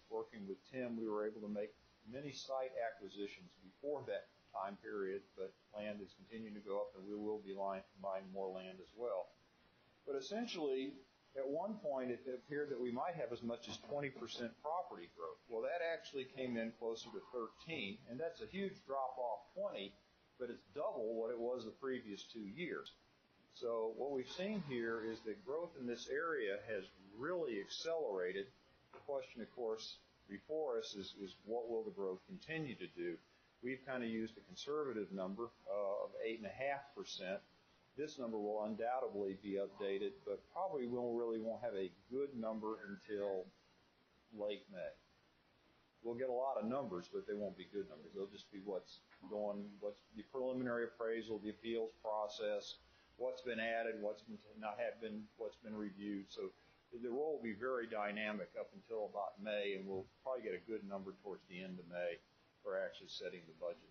working with Tim, we were able to make many site acquisitions before that time period, but land is continuing to go up, and we will be buying more land as well. But essentially, at one point, it appeared that we might have as much as 20% property growth. Well, that actually came in closer to 13, and that's a huge drop off 20, but it's double what it was the previous 2 years. So what we've seen here is that growth in this area has really accelerated. The question, of course, before us is what will the growth continue to do? We've kind of used a conservative number of 8.5%. This number will undoubtedly be updated, but probably won't have a good number until late May. We'll get a lot of numbers, but they won't be good numbers. They'll just be what's the preliminary appraisal, the appeals process, what's been added, what's been reviewed. So the roll will be very dynamic up until about May, and we'll probably get a good number towards the end of May for actually setting the budget.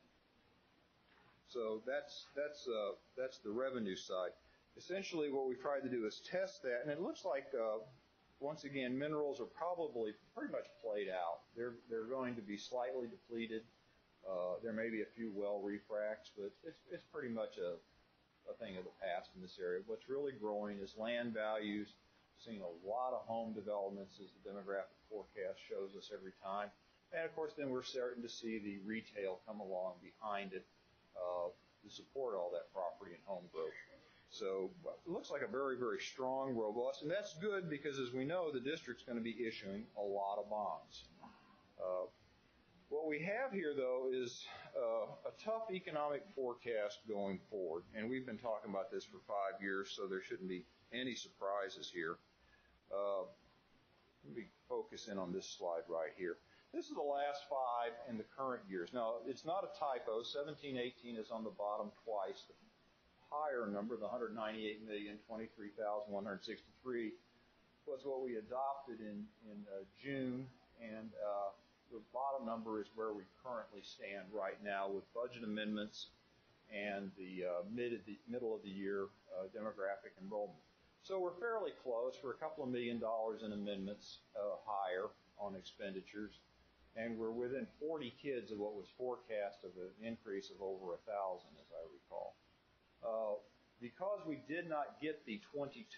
So that's the revenue side. Essentially, what we tried to do is test that, and it looks like once again minerals are probably pretty much played out. They're going to be slightly depleted. There may be a few well refracts, but it's pretty much a thing of the past in this area. What's really growing is land values. Seeing a lot of home developments as the demographic forecast shows us every time. And of course, then we're starting to see the retail come along behind it to support all that property and home growth. So it looks like a very, very strong, robust, and that's good because, as we know, the district's going to be issuing a lot of bonds. What we have here, though, is a tough economic forecast going forward, and we've been talking about this for 5 years, so there shouldn't be any surprises here. Let me focus in on this slide right here. This is the last 5 in the current years. Now, it's not a typo. 17-18 is on the bottom twice. The higher number, the 198,023,163, was what we adopted in June, and the bottom number is where we currently stand right now with budget amendments and the middle of the year demographic enrollment. So we're fairly close. We're a couple of $1 million in amendments higher on expenditures. And we're within 40 kids of what was forecast of an increase of over 1,000, as I recall. Because we did not get the 22%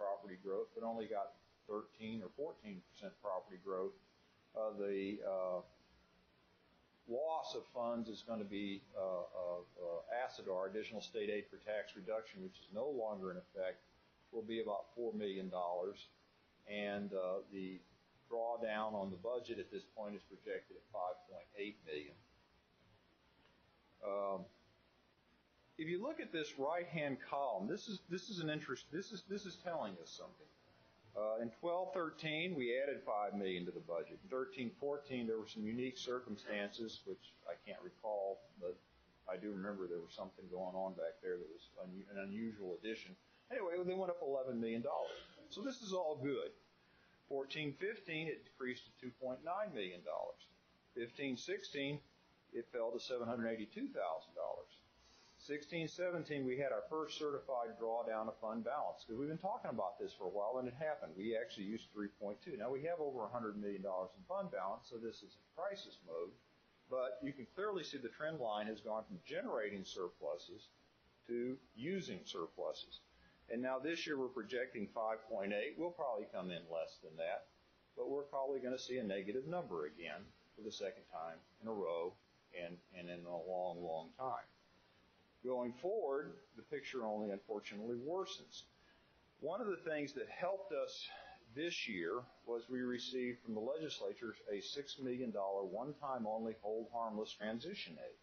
property growth, but only got 13 or 14% property growth, the loss of funds is going to be ASIDAR, Additional State Aid for Tax Reduction, which is no longer in effect, will be about $4 million. and the drawdown on the budget at this point is projected at $5.8 million. If you look at this right-hand column, this is telling us something. In 12-13, we added $5 million to the budget. In 13-14, there were some unique circumstances, which I can't recall, but I do remember there was something going on back there that was an unusual addition. Anyway, they went up $11 million. So this is all good. 14-15, it decreased to $2.9 million. 15-16, it fell to $782,000. 16-17, we had our first certified drawdown of fund balance. Because we've been talking about this for a while, and it happened. We actually used 3.2. Now, we have over $100 million in fund balance, so this is in crisis mode. But you can clearly see the trend line has gone from generating surpluses to using surpluses. And now this year we're projecting 5.8. We'll probably come in less than that, but we're probably going to see a negative number again for the second time in a row and in a long, long time. Going forward, the picture only unfortunately worsens. One of the things that helped us this year was we received from the legislature a $6 million one-time only hold harmless transition aid.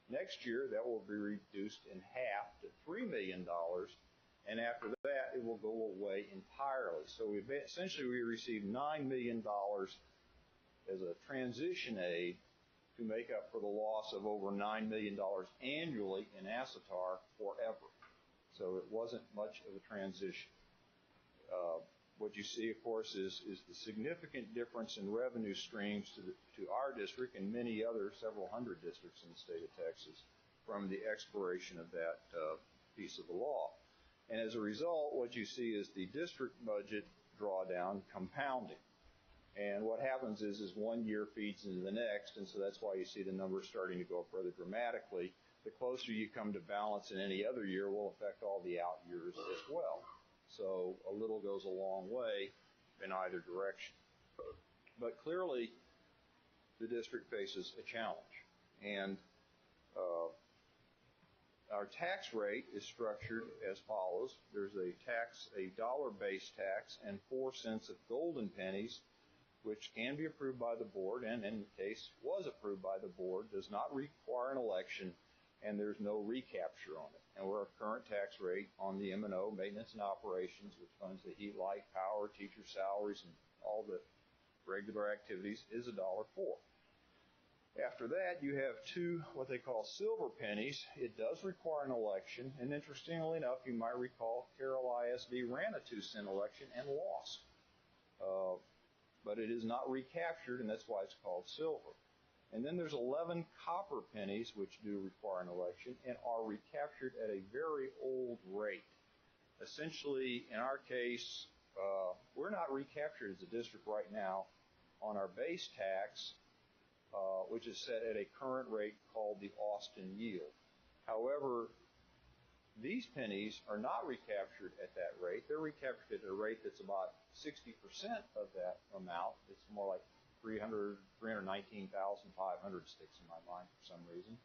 Next year, that will be reduced in half to $3 million, and after that, it will go away entirely. So we received $9 million as a transition aid to make up for the loss of over $9 million annually in ASETAR forever. So it wasn't much of a transition. What you see, of course, is the significant difference in revenue streams to our district and many other several hundred districts in the state of Texas from the expiration of that piece of the law. And as a result, what you see is the district budget drawdown compounding. And what happens is one year feeds into the next, and so that's why you see the numbers starting to go up rather dramatically. The closer you come to balance in any other year will affect all the out years as well. So a little goes a long way in either direction. But clearly, the district faces a challenge. And our tax rate is structured as follows. There's a dollar-based tax, and 4 cents of golden pennies, which can be approved by the board, and in the case was approved by the board, does not require an election, and there's no recapture on it. And our current tax rate on the M&O, maintenance and operations, which funds the heat, light, power, teacher salaries, and all the regular activities, is $1.04. After that, you have two what they call silver pennies. It does require an election, and interestingly enough, you might recall Carroll ISD ran a 2-cent election and lost. But it is not recaptured, and that's why it's called silver. And then there's 11 copper pennies, which do require an election and are recaptured at a very old rate. Essentially, in our case, we're not recaptured as a district right now on our base tax, which is set at a current rate called the Austin yield. However, these pennies are not recaptured at that rate. They're recaptured at a rate that's about 60% of that amount. It's more like 319,500 sticks in my mind for some reason,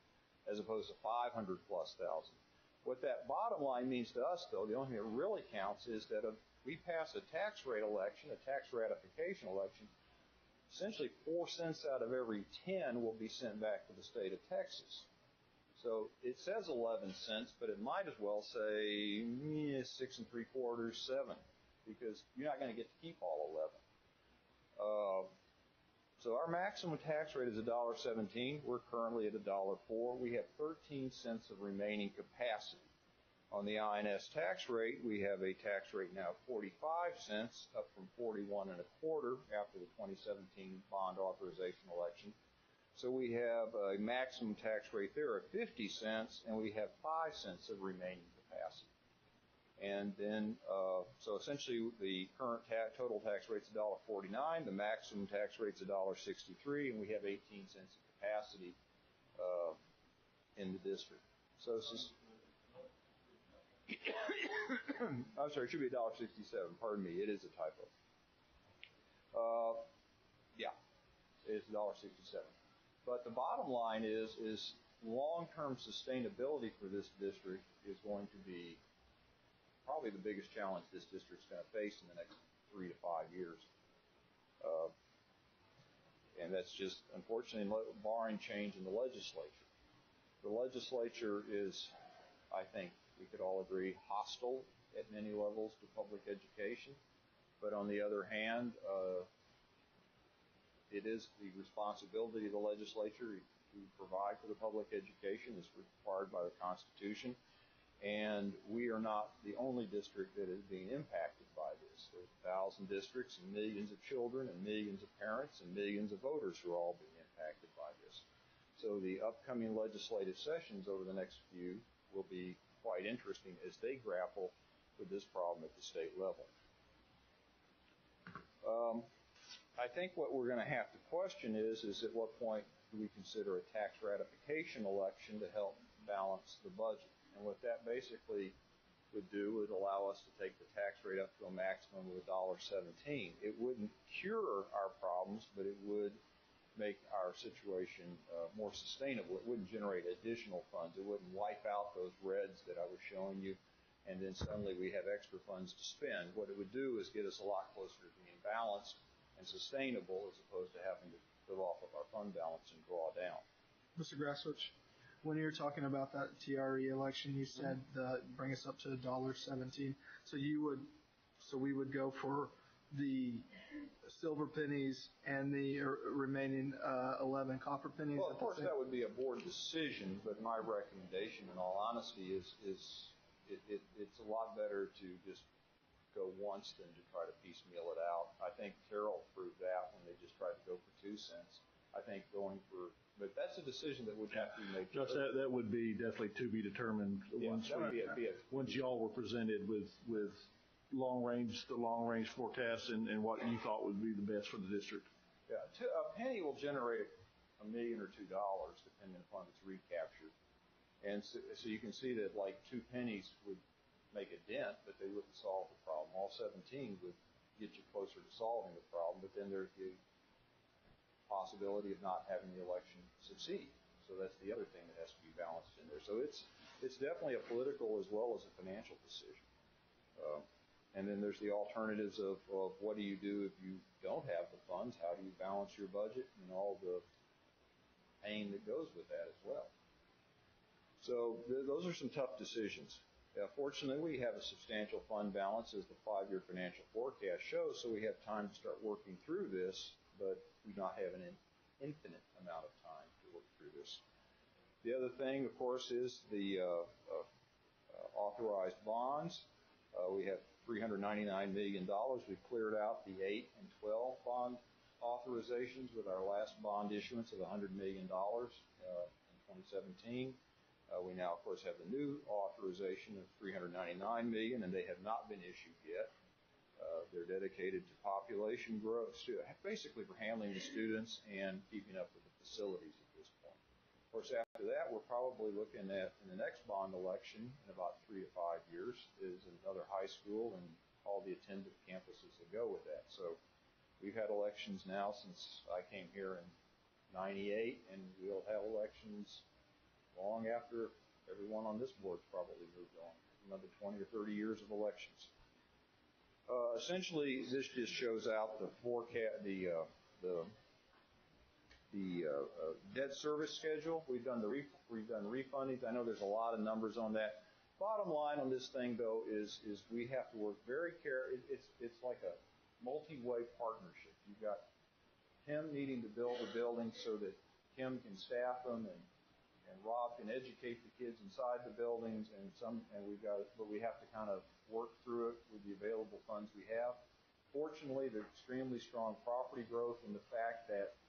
as opposed to 500 plus thousand. What that bottom line means to us, though, the only thing that really counts is that if we pass a tax rate election, a tax ratification election, essentially 4 cents out of every 10 will be sent back to the state of Texas. So it says 11 cents, but it might as well say 6 3/4, 7, because you're not going to get to keep all 11. So our maximum tax rate is $1.17. We're currently at $1.04. We have 13 cents of remaining capacity. On the INS tax rate, we have a tax rate now of 45 cents, up from 41 1/4 after the 2017 bond authorization election. So we have a maximum tax rate there of 50 cents, and we have 5 cents of remaining capacity. And then, so essentially the current total tax rate is $1.49, the maximum tax rate is $1.63, and we have 18 cents of capacity in the district. So this is, I'm sorry, it should be $1.67, pardon me, it is a typo. Yeah, it's $1.67. But the bottom line is long-term sustainability for this district is going to be probably the biggest challenge this district's going to face in the next 3 to 5 years. And that's just, unfortunately, barring change in the legislature. The legislature is, I think we could all agree, hostile at many levels to public education. But on the other hand, it is the responsibility of the legislature to provide for the public education as required by the Constitution. And we are not the only district that is being impacted by this. There's 1,000 districts and millions of children and millions of parents and millions of voters who are all being impacted by this. So the upcoming legislative sessions over the next few will be quite interesting as they grapple with this problem at the state level. I think what we're going to have to question is at what point do we consider a tax ratification election to help balance the budget? And what that basically would do would allow us to take the tax rate up to a maximum of $1.17. It wouldn't cure our problems, but it would make our situation more sustainable. It wouldn't generate additional funds. It wouldn't wipe out those reds that I was showing you, and then suddenly we have extra funds to spend. What it would do is get us a lot closer to being balanced and sustainable as opposed to having to live off of our fund balance and draw down. Mr. Grasswich, when you were talking about that TRE election, you said bring us up to $1.17. So we would go for the silver pennies and the remaining 11 copper pennies. Well, of course, that would be a board decision, but my recommendation, in all honesty, is it's a lot better to just go once than to try to piecemeal it out. I think Carroll proved that when they just tried to go for 2 cents. I think going for, but that's a decision that would have to be made. Josh, that would be definitely to be determined once y'all were presented with the long range forecast and what you thought would be the best for the district. Yeah, a penny will generate $1 million or $2 depending upon its recapture. And so you can see that like 2 pennies would make a dent, but they wouldn't solve the problem. All 17 would get you closer to solving the problem, but then there's the possibility of not having the election succeed. So that's the other thing that has to be balanced in there. So it's definitely a political as well as a financial decision. And then there's the alternatives of what do you do if you don't have the funds? How do you balance your budget and all the pain that goes with that as well? So those are some tough decisions. Fortunately, we have a substantial fund balance as the 5-year financial forecast shows, so we have time to start working through this, but we do not have an infinite amount of time to work through this. The other thing, of course, is the authorized bonds. We have $399 million. We've cleared out the 8 and 12 bond authorizations with our last bond issuance of $100 million in 2017. We now, of course, have the new authorization of $399 million, and they have not been issued yet. They're dedicated to population growth, basically for handling the students and keeping up with the facilities at this point. Of course, after that, we're probably looking at, in the next bond election, in about 3 to 5 years, is another high school and all the attendant campuses that go with that. So we've had elections now since I came here in '98, and we'll have elections long after everyone on this board's probably moved on. Another 20 or 30 years of elections. Essentially, this just shows out the forecast, the debt service schedule. We've done refundings. I know there's a lot of numbers on that. Bottom line on this thing, though, is we have to work very carefully. It's like a multi-way partnership. You've got Tim needing to build a building so that Kim can staff them and Rob can educate the kids inside the buildings, but we have to kind of work through it with the available funds we have. Fortunately, the extremely strong property growth and the fact that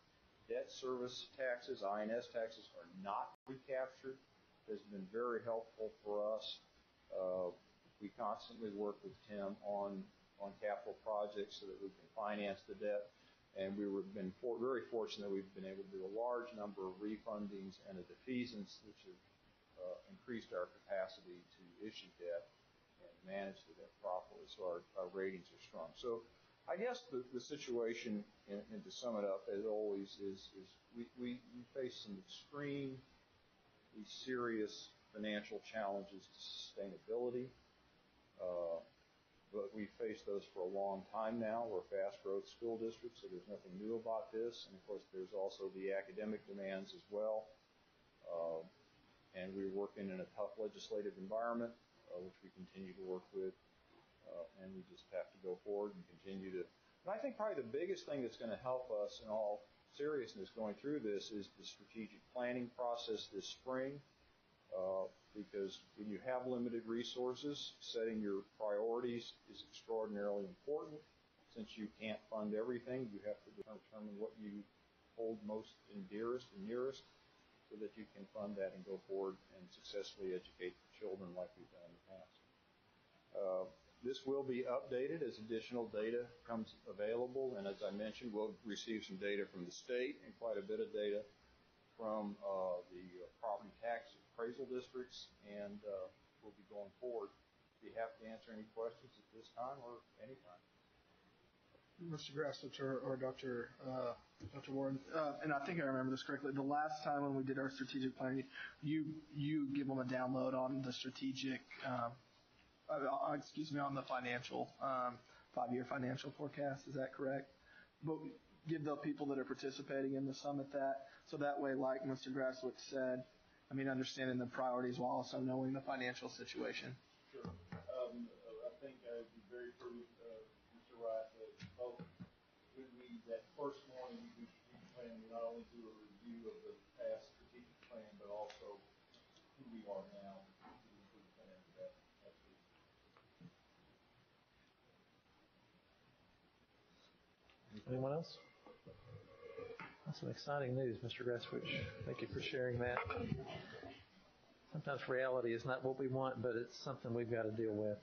debt service taxes, INS taxes, are not recaptured has been very helpful for us. We constantly work with Tim on capital projects so that we can finance the debt. And we've been very fortunate that we've been able to do a large number of refundings and a defeasance, which have increased our capacity to issue debt and manage the debt properly. So our ratings are strong. So I guess the situation, and to sum it up, as always, is we face some extremely serious financial challenges to sustainability. but we've faced those for a long time now. We're a fast growth school district, so there's nothing new about this. And of course, there's also the academic demands as well. And we're working in a tough legislative environment, which we continue to work with. And we just have to go forward and continue to. And I think probably the biggest thing that's going to help us in all seriousness going through this is the strategic planning process this spring. Because when you have limited resources, setting your priorities is extraordinarily important. Since you can't fund everything, you have to determine what you hold most and dearest and nearest so that you can fund that and go forward and successfully educate children like we've done in the past. This will be updated as additional data comes available, and as I mentioned, we'll receive some data from the state and quite a bit of data from the property tax appraisal districts, and we'll be going forward. Be happy to answer any questions at this time or any time. Mr. Grasswitch or Dr. Warren, and I think I remember this correctly. The last time when we did our strategic planning, you give them a download on the strategic, on the financial 5-year financial forecast. Is that correct? But give the people that are participating in the summit that, so that way, like Mr. Grasswitch said, understanding the priorities while also knowing the financial situation. Sure. I think I'd be very prudent, Mr. Wright, that both when that first morning we do strategic planning, we not only do a review of the past strategic plan, but also who we are now. Anyone else? That's some exciting news, Mr. Grasswitch. Thank you for sharing that. Sometimes reality is not what we want, but it's something we've got to deal with.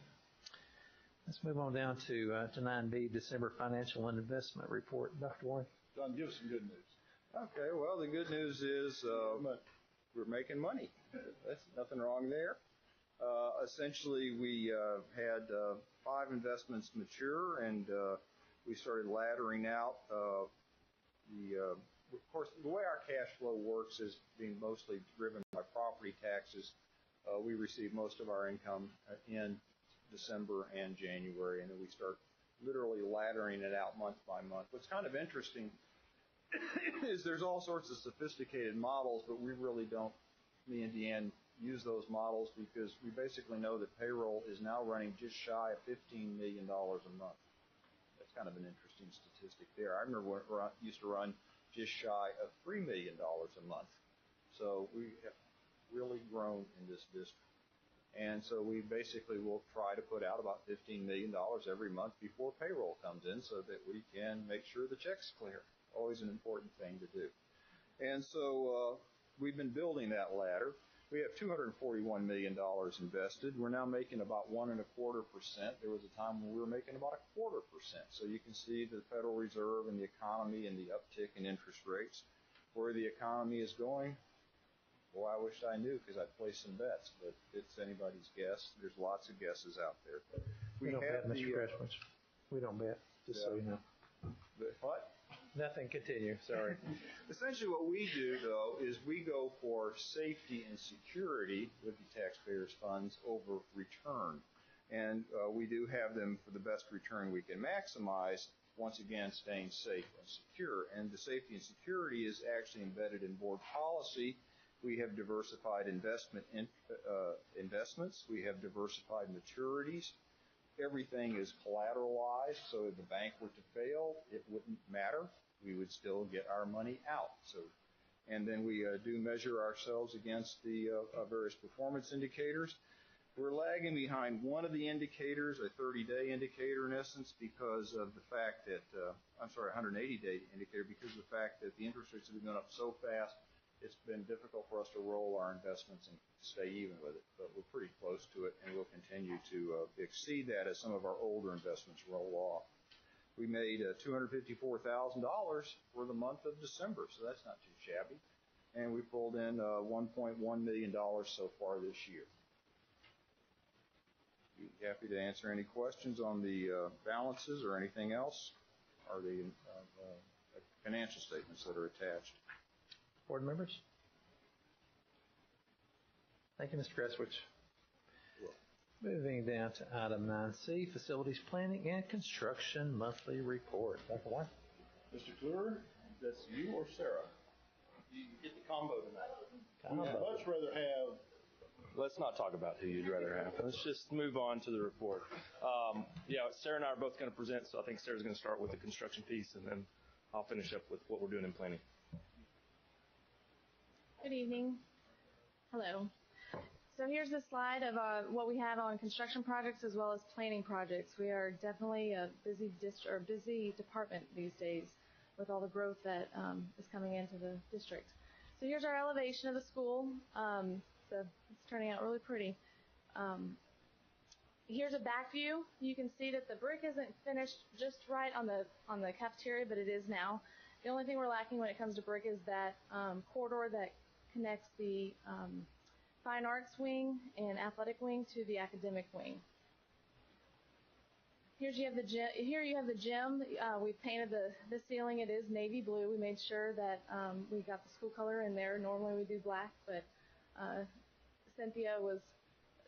Let's move on down to 9B, December Financial and Investment Report. Dr. Warren. John, give us some good news. Okay, well, the good news is we're making money. That's nothing wrong there. Essentially, we had 5 investments mature, and we started laddering out of course, the way our cash flow works is being mostly driven by property taxes. We receive most of our income in December and January, and then we start literally laddering it out month by month. What's kind of interesting is there's all sorts of sophisticated models, but we really don't, me and Deanne, use those models because we basically know that payroll is now running just shy of $15 million a month. That's kind of an interesting statistic there. I remember when we used to run just shy of $3 million a month. So we have really grown in this district. And so we basically will try to put out about $15 million every month before payroll comes in so that we can make sure the check's clear. Always an important thing to do. And so we've been building that ladder. We have $241 million invested. We're now making about 1.25%. There was a time when we were making about 0.25%. So you can see the Federal Reserve and the economy and the uptick in interest rates. Where the economy is going, well, I wish I knew because I'd place some bets, but it's anybody's guess. There's lots of guesses out there. We don't bet, Mr. Grasswitch. We don't bet, just so you know. What? Nothing, continue, sorry. Essentially what we do, though, is we go for safety and security with the taxpayers' funds over return. And we do have them for the best return we can maximize, once again, staying safe and secure. And the safety and security is actually embedded in board policy. We have diversified investments. We have diversified maturities. Everything is collateralized, so if the bank were to fail, it wouldn't matter. We would still get our money out. And then we do measure ourselves against the various performance indicators. We're lagging behind one of the indicators, a 30-day indicator in essence, because of the fact that, 180-day indicator, because of the fact that the interest rates have been going up so fast, it's been difficult for us to roll our investments and stay even with it. But we're pretty close to it, and we'll continue to exceed that as some of our older investments roll off. We made $254,000 for the month of December, so that's not too shabby. And we pulled in $1.1 million so far this year. Be happy to answer any questions on the balances or anything else, or the financial statements that are attached. Board members? Thank you, Mr. Grasswitch. Moving down to item 9C, Facilities Planning and Construction Monthly Report. Dr. White? Mr. Kluwer, that's you or Sarah? You get the combo tonight. I'd much rather have. Let's not talk about who you'd rather have. Let's just move on to the report. Sarah and I are both going to present, so I think Sarah's going to start with the construction piece, and then I'll finish up with what we're doing in planning. Good evening. Hello. So here's the slide of what we have on construction projects as well as planning projects. We are definitely a busy department these days with all the growth that is coming into the district. So here's our elevation of the school. So it's turning out really pretty. Here's a back view. You can see that the brick isn't finished just right on the cafeteria, but it is now. The only thing we're lacking when it comes to brick is that corridor that connects the Fine Arts wing and athletic wing to the academic wing. Here you have the gym. We painted the ceiling. It is navy blue. We made sure that we got the school color in there. Normally we do black, but Cynthia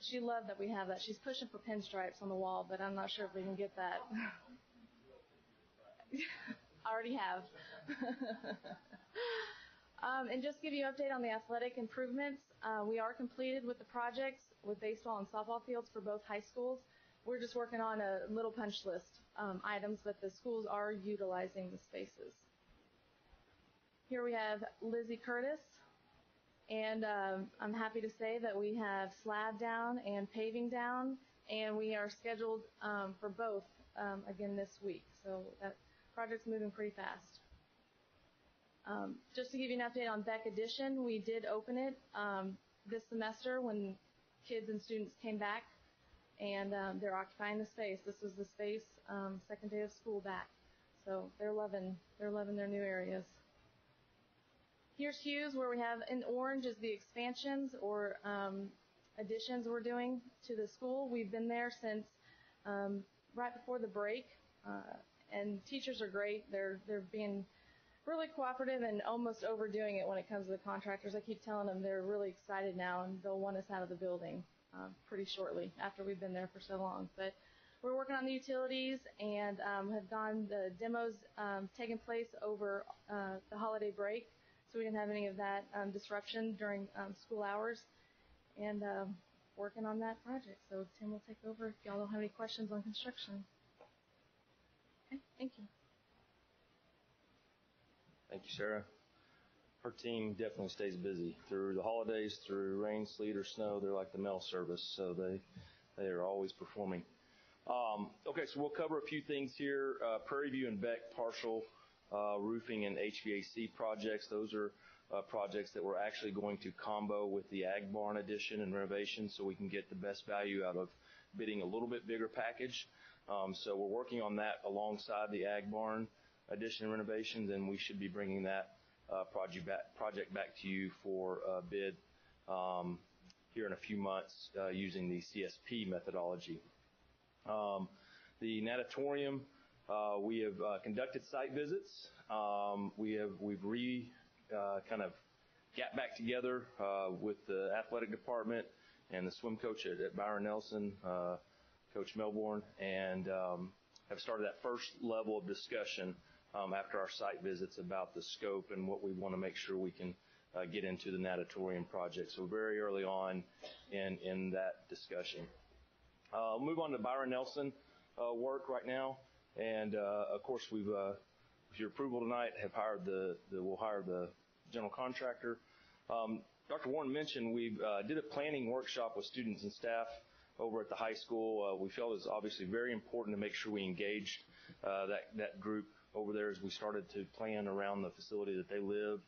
she loved that we have that. She's pushing for pinstripes on the wall, but I'm not sure if we can get that. I already have. And just to give you an update on the athletic improvements, we are completed with the projects with baseball and softball fields for both high schools. We're just working on a little punch list items, but the schools are utilizing the spaces. Here we have Lizzie Curtis, and I'm happy to say that we have slab down and paving down, and we are scheduled for both again this week. So that project's moving pretty fast. Just to give you an update on Beck Addition, we did open it this semester when kids and students came back, and they're occupying the space. This was the space second day of school back, so they're loving their new areas. Here's Hughes, where we have in orange is the expansions or additions we're doing to the school. We've been there since right before the break, and teachers are great. They're being really cooperative and almost overdoing it when it comes to the contractors. I keep telling them they're really excited now and they'll want us out of the building pretty shortly after we've been there for so long. But we're working on the utilities and the demos taking place over the holiday break, so we didn't have any of that disruption during school hours, and working on that project. So Tim will take over if y'all don't have any questions on construction. Okay, thank you. Thank you, Sarah. Her team definitely stays busy through the holidays, through rain, sleet, or snow. They're like the mail service, so they are always performing. Okay, so we'll cover a few things here. Prairie View and Beck partial roofing and HVAC projects. Those are projects that we're actually going to combo with the Ag Barn addition and renovation, so we can get the best value out of bidding a little bit bigger package. So we're working on that alongside the Ag Barn addition and renovations, and we should be bringing that project back to you for bid here in a few months using the CSP methodology. The natatorium, we have conducted site visits. We've kind of got back together with the athletic department and the swim coach at Byron Nelson, Coach Melbourne, and have started that first level of discussion after our site visits about the scope and what we want to make sure we can get into the natatorium project. So very early on in that discussion. I'll move on to Byron Nelson work right now, and of course we've with your approval tonight we'll hire the general contractor. Dr. Warren mentioned we did a planning workshop with students and staff over at the high school. We felt it was obviously very important to make sure we engaged that group over there as we started to plan around the facility that they live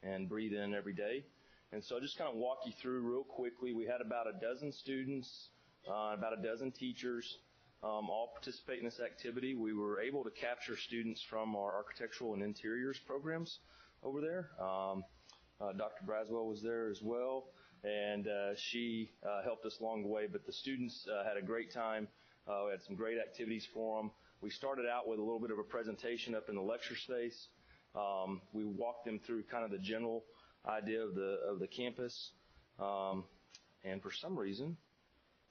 and breathe in every day. And so I'll just kind of walk you through real quickly. We had about a dozen students, about a dozen teachers, all participate in this activity. We were able to capture students from our architectural and interiors programs over there. Dr. Braswell was there as well, and she helped us along the way. But the students had a great time. We had some great activities for them. We started out with a little bit of a presentation up in the lecture space. We walked them through kind of the general idea of the campus. And for some reason,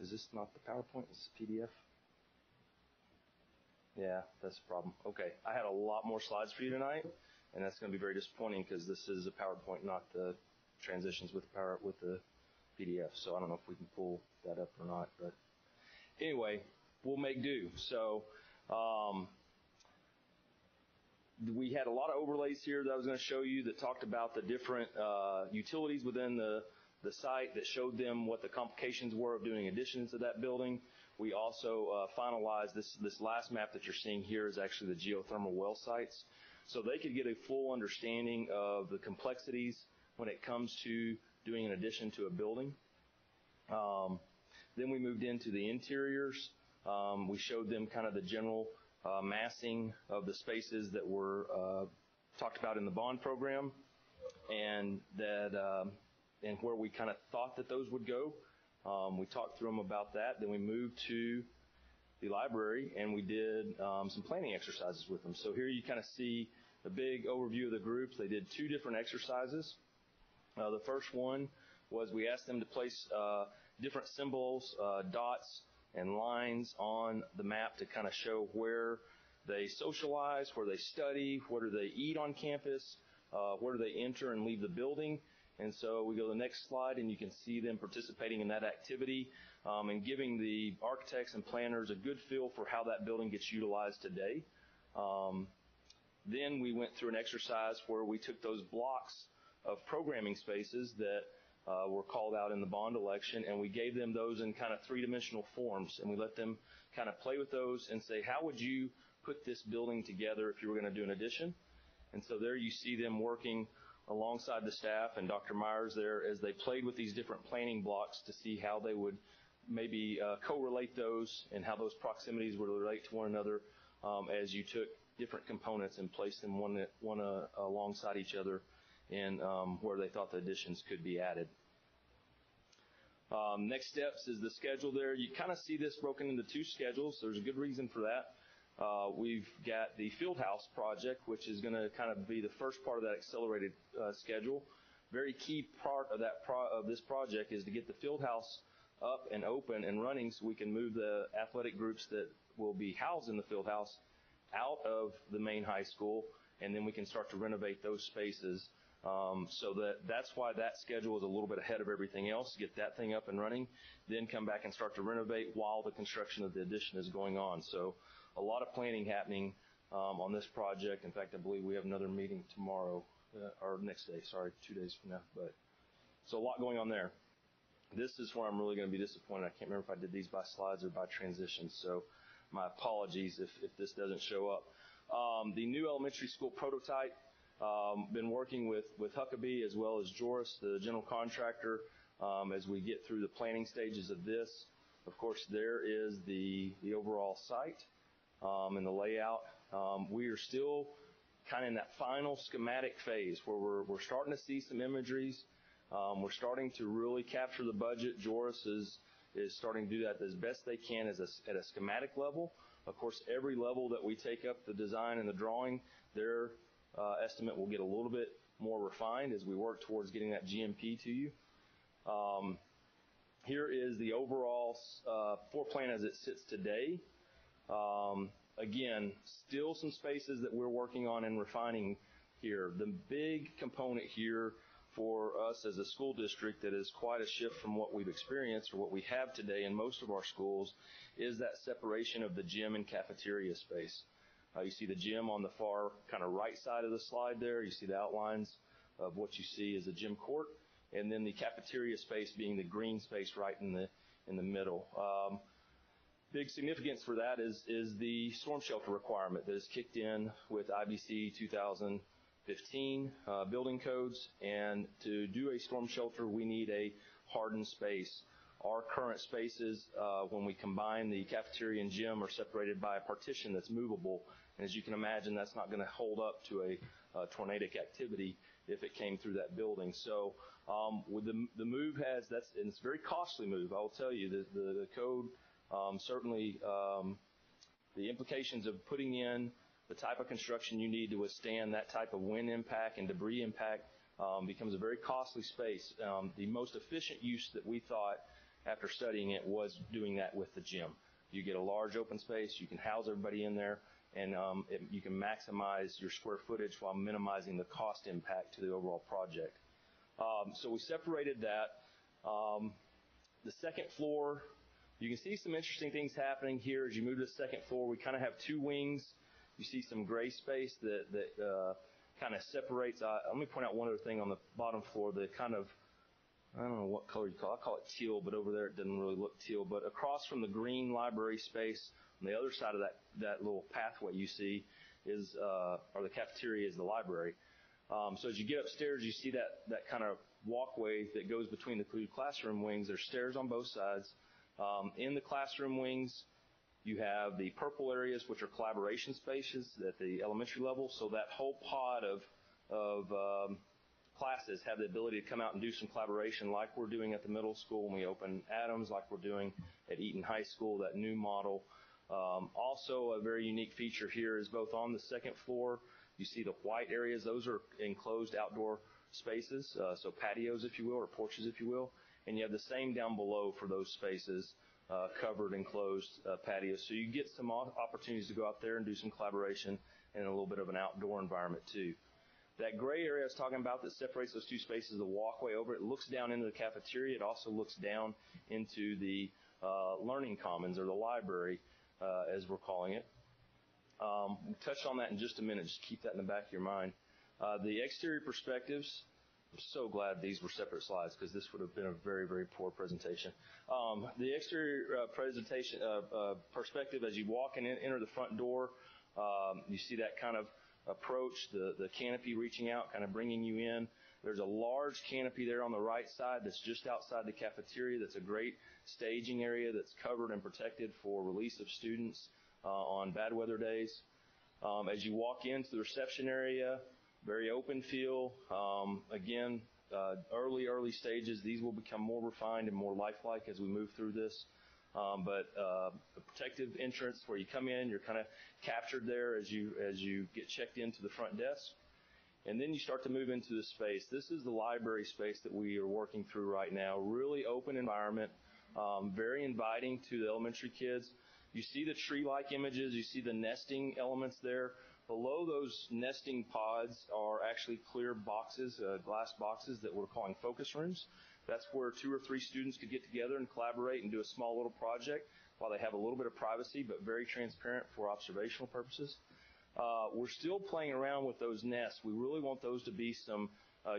Is this not the PowerPoint? Is this PDF? Yeah, that's the problem. Okay, I had a lot more slides for you tonight, and that's going to be very disappointing because this is a PowerPoint, not the transitions with the PDF. So I don't know if we can pull that up or not, but anyway, we'll make do. So we had a lot of overlays here that I was going to show you that talked about the different utilities within the site that showed them what the complications were of doing additions to that building. We also finalized this last map that you're seeing here is actually the geothermal well sites. So they could get a full understanding of the complexities when it comes to doing an addition to a building. Then we moved into the interiors. We showed them kind of the general massing of the spaces that were talked about in the bond program, and that and where we kind of thought that those would go. We talked through them about that. Then we moved to the library, and we did some planning exercises with them. So here you kind of see a big overview of the groups. They did 2 different exercises. The first one was we asked them to place different symbols, dots, and lines on the map to kind of show where they socialize, where they study, where do they eat on campus, where do they enter and leave the building. And so we go to the next slide, and you can see them participating in that activity and giving the architects and planners a good feel for how that building gets utilized today. Then we went through an exercise where we took those blocks of programming spaces that were called out in the bond election, and we gave them those in kind of 3-dimensional forms, and we let them kind of play with those and say, how would you put this building together if you were going to do an addition? And so there you see them working alongside the staff and Dr. Myers there as they played with these different planning blocks to see how they would maybe correlate those and how those proximities would relate to one another as you took different components and placed them one alongside each other in where they thought the additions could be added. Next steps is the schedule there. You kind of see this broken into 2 schedules. There's a good reason for that. We've got the field house project, which is going to kind of be the first part of that accelerated schedule. Very key part of that of this project is to get the field house up and open and running so we can move the athletic groups that will be housed in the field house out of the main high school, and then we can start to renovate those spaces. So that's why that schedule is a little bit ahead of everything else, get that thing up and running, then come back and start to renovate while the construction of the addition is going on. So a lot of planning happening on this project. In fact, I believe we have another meeting tomorrow, or next day, 2 days from now. But so a lot going on there. This is where I'm really going to be disappointed. I can't remember if I did these by slides or by transitions, so my apologies if this doesn't show up. The new elementary school prototype, been working with Huckabee as well as Joris, the general contractor, as we get through the planning stages of this. Of course, there is the overall site and the layout. We are still kind of in that final schematic phase where we're starting to see some imageries. We're starting to really capture the budget. Joris is starting to do that as best they can at a schematic level. Of course, every level that we take up the design and the drawing, their estimate will get a little bit more refined as we work towards getting that GMP to you. Here is the overall floor plan as it sits today. Again, still some spaces that we're working on and refining here. The big component here for us as a school district that is quite a shift from what we've experienced or what we have today in most of our schools is that separation of the gym and cafeteria space. You see the gym on the far kind of right side of the slide there. You see the outlines of what you see as a gym court, and then the cafeteria space being the green space right in the middle. Big significance for that is the storm shelter requirement that is kicked in with IBC 2015 building codes, and to do a storm shelter we need a hardened space. Our current spaces, when we combine the cafeteria and gym, are separated by a partition that's movable, and as you can imagine, that's not going to hold up to a tornadic activity if it came through that building. So with the move and it's a very costly move, I will tell you. The code certainly, the implications of putting in the type of construction you need to withstand that type of wind impact and debris impact becomes a very costly space. The most efficient use that we thought after studying it, was doing that with the gym. You get a large open space, you can house everybody in there, and you can maximize your square footage while minimizing the cost impact to the overall project. So we separated that. The second floor, you can see some interesting things happening here as you move to the second floor. We kind of have two wings. You see some gray space that kind of separates. Let me point out one other thing on the bottom floor. The kind of, I don't know what color you call it. I call it teal, but over there it doesn't really look teal. But across from the green library space, on the other side of that little pathway you see is, or the cafeteria is the library. So as you get upstairs, you see that kind of walkway that goes between the two classroom wings. There's stairs on both sides. In the classroom wings, you have the purple areas, which are collaboration spaces at the elementary level. So that whole pod of classes have the ability to come out and do some collaboration like we're doing at the middle school when we open Adams, like we're doing at Eaton High School, that new model. Also, a very unique feature here is both on the second floor, you see the white areas. Those are enclosed outdoor spaces, so patios, if you will, or porches, if you will. And you have the same down below for those spaces, covered, enclosed patios. So you get some opportunities to go out there and do some collaboration and a little bit of an outdoor environment too. That gray area I was talking about that separates those two spaces, the walkway over, it looks down into the cafeteria. It also looks down into the learning commons, or the library, as we're calling it. We'll touch on that in just a minute. Just keep that in the back of your mind. The exterior perspectives, I'm so glad these were separate slides because this would have been a very, very poor presentation. The exterior presentation perspective, as you walk and enter the front door, you see that kind of approach, the canopy reaching out, kind of bringing you in. There's a large canopy there on the right side that's just outside the cafeteria. That's a great staging area that's covered and protected for release of students on bad weather days. As you walk into the reception area, very open feel. Again, early stages. These will become more refined and more lifelike as we move through this. But a protective entrance where you come in, you're kind of captured there as you get checked into the front desk. And then you start to move into the space. This is the library space that we are working through right now. Really open environment, very inviting to the elementary kids. You see the tree-like images. You see the nesting elements there. Below those nesting pods are actually clear boxes, glass boxes that we're calling focus rooms. That's where 2 or 3 students could get together and collaborate and do a small little project while they have a little bit of privacy, but very transparent for observational purposes. We're still playing around with those nests. We really want those to be some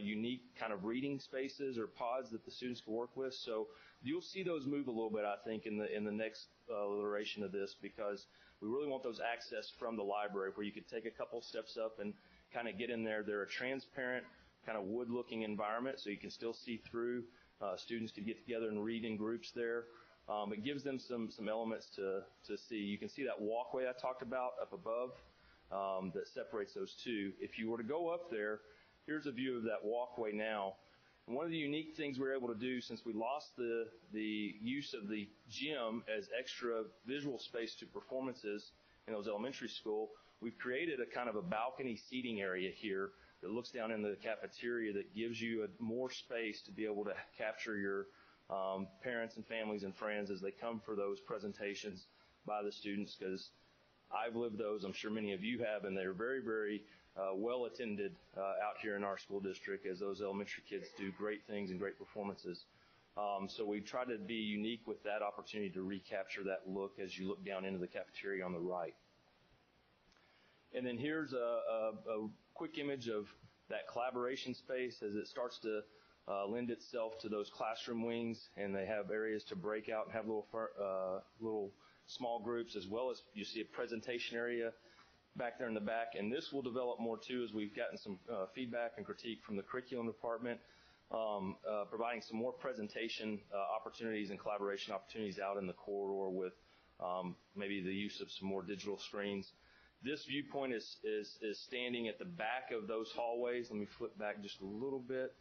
unique kind of reading spaces or pods that the students can work with. So you'll see those move a little bit, I think, in the next iteration of this, because we really want those access from the library where you could take a couple steps up and kind of get in there. They're a transparent kind of wood-looking environment, so you can still see through. Students can get together and read in groups there. It gives them some elements to see. You can see that walkway I talked about up above that separates those two. If you were to go up there, here's a view of that walkway now. And one of the unique things we were able to do, since we lost the use of the gym as extra visual space to performances in those elementary school, we've created a kind of a balcony seating area here that looks down into the cafeteria that gives you more space to be able to capture your parents and families and friends as they come for those presentations by the students, because I've lived those. I'm sure many of you have, and they're very, very well attended out here in our school district as those elementary kids do great things and great performances. So we try to be unique with that opportunity to recapture that look as you look down into the cafeteria on the right. And then here's a quick image of that collaboration space as it starts to lend itself to those classroom wings, and they have areas to break out and have little small groups, as well as you see a presentation area back there in the back. And this will develop more too as we've gotten some feedback and critique from the curriculum department, providing some more presentation opportunities and collaboration opportunities out in the corridor with maybe the use of some more digital screens. This viewpoint is standing at the back of those hallways. Let me flip back just a little bit.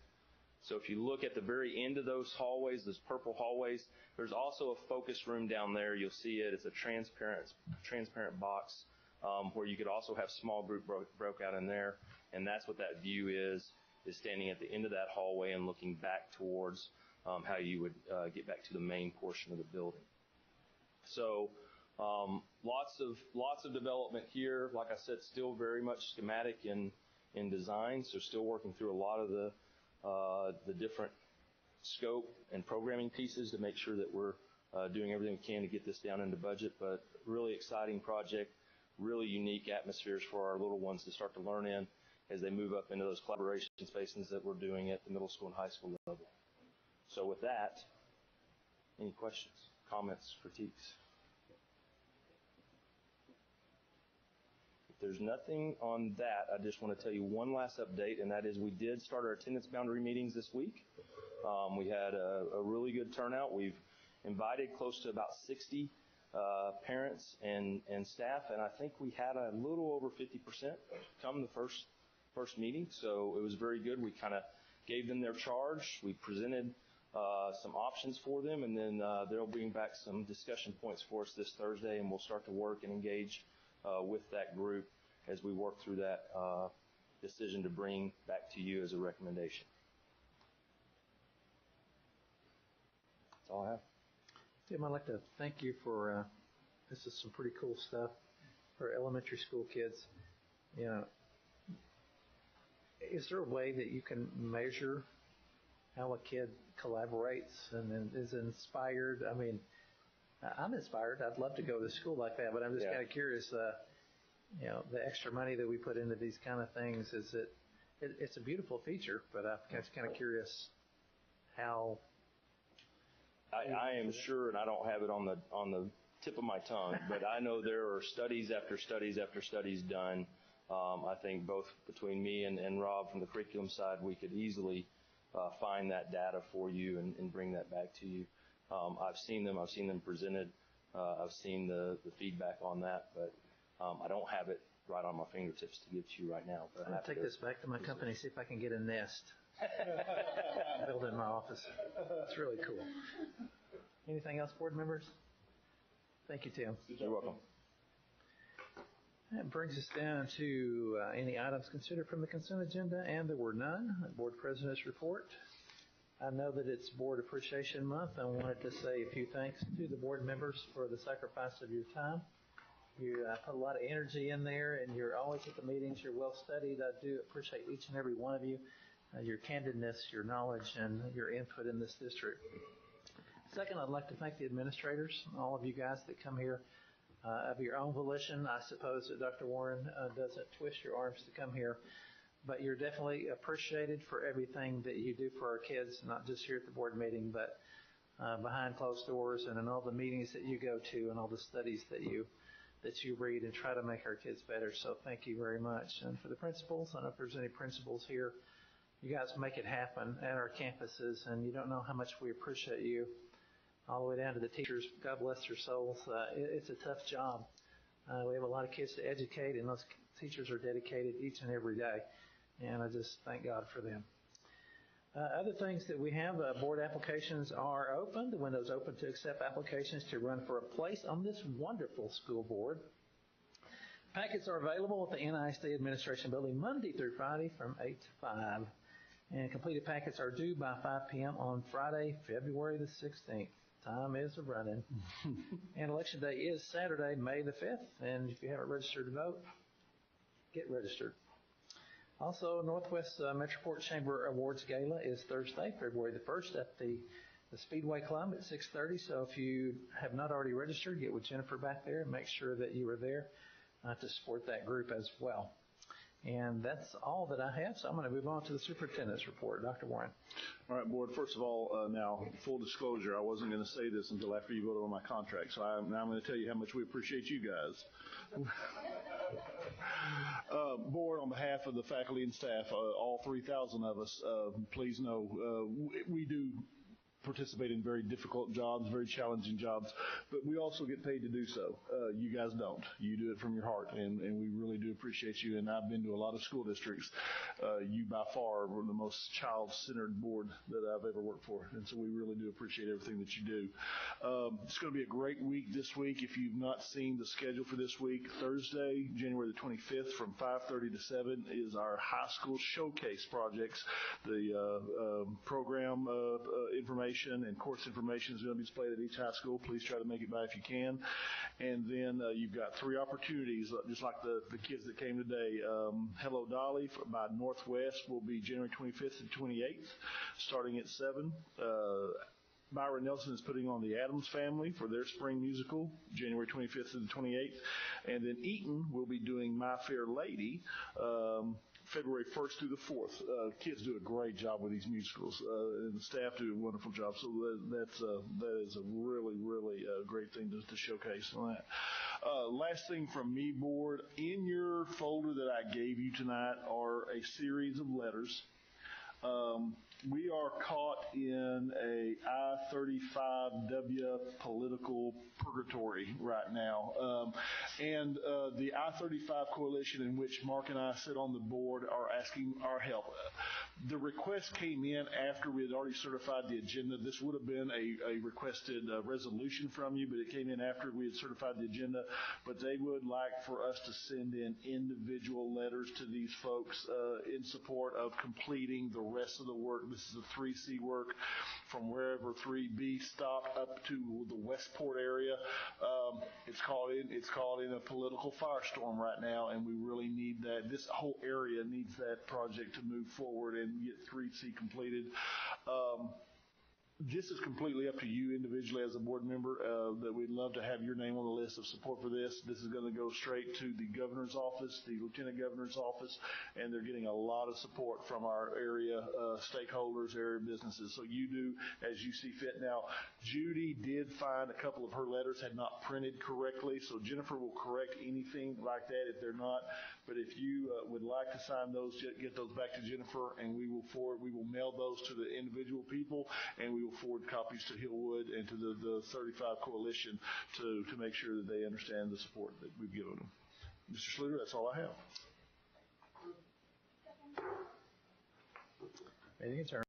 So if you look at the very end of those hallways, those purple hallways, there's also a focus room down there. You'll see it. It's a transparent box where you could also have small group broke out in there. And that's what that view is standing at the end of that hallway and looking back towards how you would get back to the main portion of the building. So lots of development here. Like I said, still very much schematic in design, so still working through a lot of the different scope and programming pieces to make sure that we're doing everything we can to get this down into budget. But really exciting project, really unique atmospheres for our little ones to start to learn in as they move up into those collaboration spaces that we're doing at the middle school and high school level. So with that, any questions, comments, critiques? If there's nothing on that, I just want to tell you one last update, and that is we did start our attendance boundary meetings this week. We had a really good turnout. We've invited close to about 60 parents and staff, and I think we had a little over 50% come the first meeting, so it was very good. We kind of gave them their charge. We presented some options for them, and then they'll bring back some discussion points for us this Thursday, and we'll start to work and engage with that group as we work through that decision to bring back to you as a recommendation. That's all I have. Tim, I'd like to thank you for, this is some pretty cool stuff for elementary school kids. You know, is there a way that you can measure how a kid collaborates and is inspired? I mean, I'm inspired. I'd love to go to school like that, but I'm just kind of curious, you know, the extra money that we put into these kind of things, it's a beautiful feature, but I'm just kind of curious how. I am sure, and I don't have it on the tip of my tongue, but I know there are studies after studies after studies done. I think both between me and Rob from the curriculum side, we could easily find that data for you and bring that back to you. I've seen them presented. I've seen the feedback on that, but I don't have it right on my fingertips to give to you right now. But I'll take this back to my company, see if I can get a nest built in my office. It's really cool. Anything else, board members? Thank you, Tim. You're welcome. That brings us down to any items considered from the consent agenda, and there were none. Board President's report. I know that it's Board Appreciation Month. I wanted to say a few thanks to the board members for the sacrifice of your time. You put a lot of energy in there, and you're always at the meetings. You're well studied. I do appreciate each and every one of you, your candidness, your knowledge, and your input in this district. Second, I'd like to thank the administrators, all of you guys that come here of your own volition. I suppose that Dr. Warren doesn't twist your arms to come here, but you're definitely appreciated for everything that you do for our kids, not just here at the board meeting, but behind closed doors and in all the meetings that you go to and all the studies that you read and try to make our kids better. So thank you very much. And for the principals, I don't know if there's any principals here. You guys make it happen at our campuses, and you don't know how much we appreciate you. All the way down to the teachers, God bless their souls. It's a tough job. We have a lot of kids to educate, and those teachers are dedicated each and every day. And I just thank God for them. Other things that we have, board applications are open. The window's open to accept applications to run for a place on this wonderful school board. Packets are available at the NISD Administration Building Monday through Friday from 8 to 5. And completed packets are due by 5 p.m. on Friday, February the 16th. Time is a-running. And Election Day is Saturday, May the 5th. And if you haven't registered to vote, get registered. Also, Northwest Metroport Chamber Awards Gala is Thursday, February the 1st at the Speedway Club at 6:30. So if you have not already registered, get with Jennifer back there and make sure that you are there to support that group as well. And that's all that I have, so I'm going to move on to the superintendent's report. Dr. Warren. All right, board. First of all, now, full disclosure, I wasn't going to say this until after you voted on my contract, so now I'm going to tell you how much we appreciate you guys. Board, on behalf of the faculty and staff, all 3,000 of us, please know we do participate in very difficult jobs, very challenging jobs, but we also get paid to do so. You guys don't. You do it from your heart, and we really do appreciate you. And I've been to a lot of school districts. You by far were the most child-centered board that I've ever worked for, and so we really do appreciate everything that you do. It's going to be a great week this week. If you've not seen the schedule for this week, Thursday, January the 25th from 5:30 to 7 is our high school showcase projects. The program information information and course information is going to be displayed at each high school. Please try to make it by if you can. And then you've got 3 opportunities, just like the kids that came today. Hello Dolly by Northwest will be January 25th and 28th, starting at 7. Myra Nelson is putting on the Addams Family for their spring musical, January 25th to the 28th. And then Eaton will be doing My Fair Lady, February 1st through the 4th. Kids do a great job with these musicals, and the staff do a wonderful job. So that is a really, really great thing to showcase on that. Last thing from me, board, in your folder that I gave you tonight are a series of letters. We are caught in a I-35W political purgatory right now. And the I-35 coalition, in which Mark and I sit on the board, are asking our help. The request came in after we had already certified the agenda. This would have been a requested resolution from you, but it came in after we had certified the agenda. But they would like for us to send in individual letters to these folks in support of completing the rest of the work. This is a 3C work from wherever 3B stopped up to the Westport area. It's caught in a political firestorm right now, and we really need that. This whole area needs that project to move forward and get 3C completed. This is completely up to you individually as a board member, that we'd love to have your name on the list of support for this. This is going to go straight to the governor's office, the lieutenant governor's office, and they're getting a lot of support from our area stakeholders, area businesses. So you do as you see fit. Now, Judy did find a couple of her letters had not printed correctly, so Jennifer will correct anything like that if they're not. But if you would like to sign those, get those back to Jennifer, and we will mail those to the individual people, and we will forward copies to Hillwood and to the 35 Coalition to make sure that they understand the support that we've given them. Mr. Schluter, that's all I have. Meeting adjourned.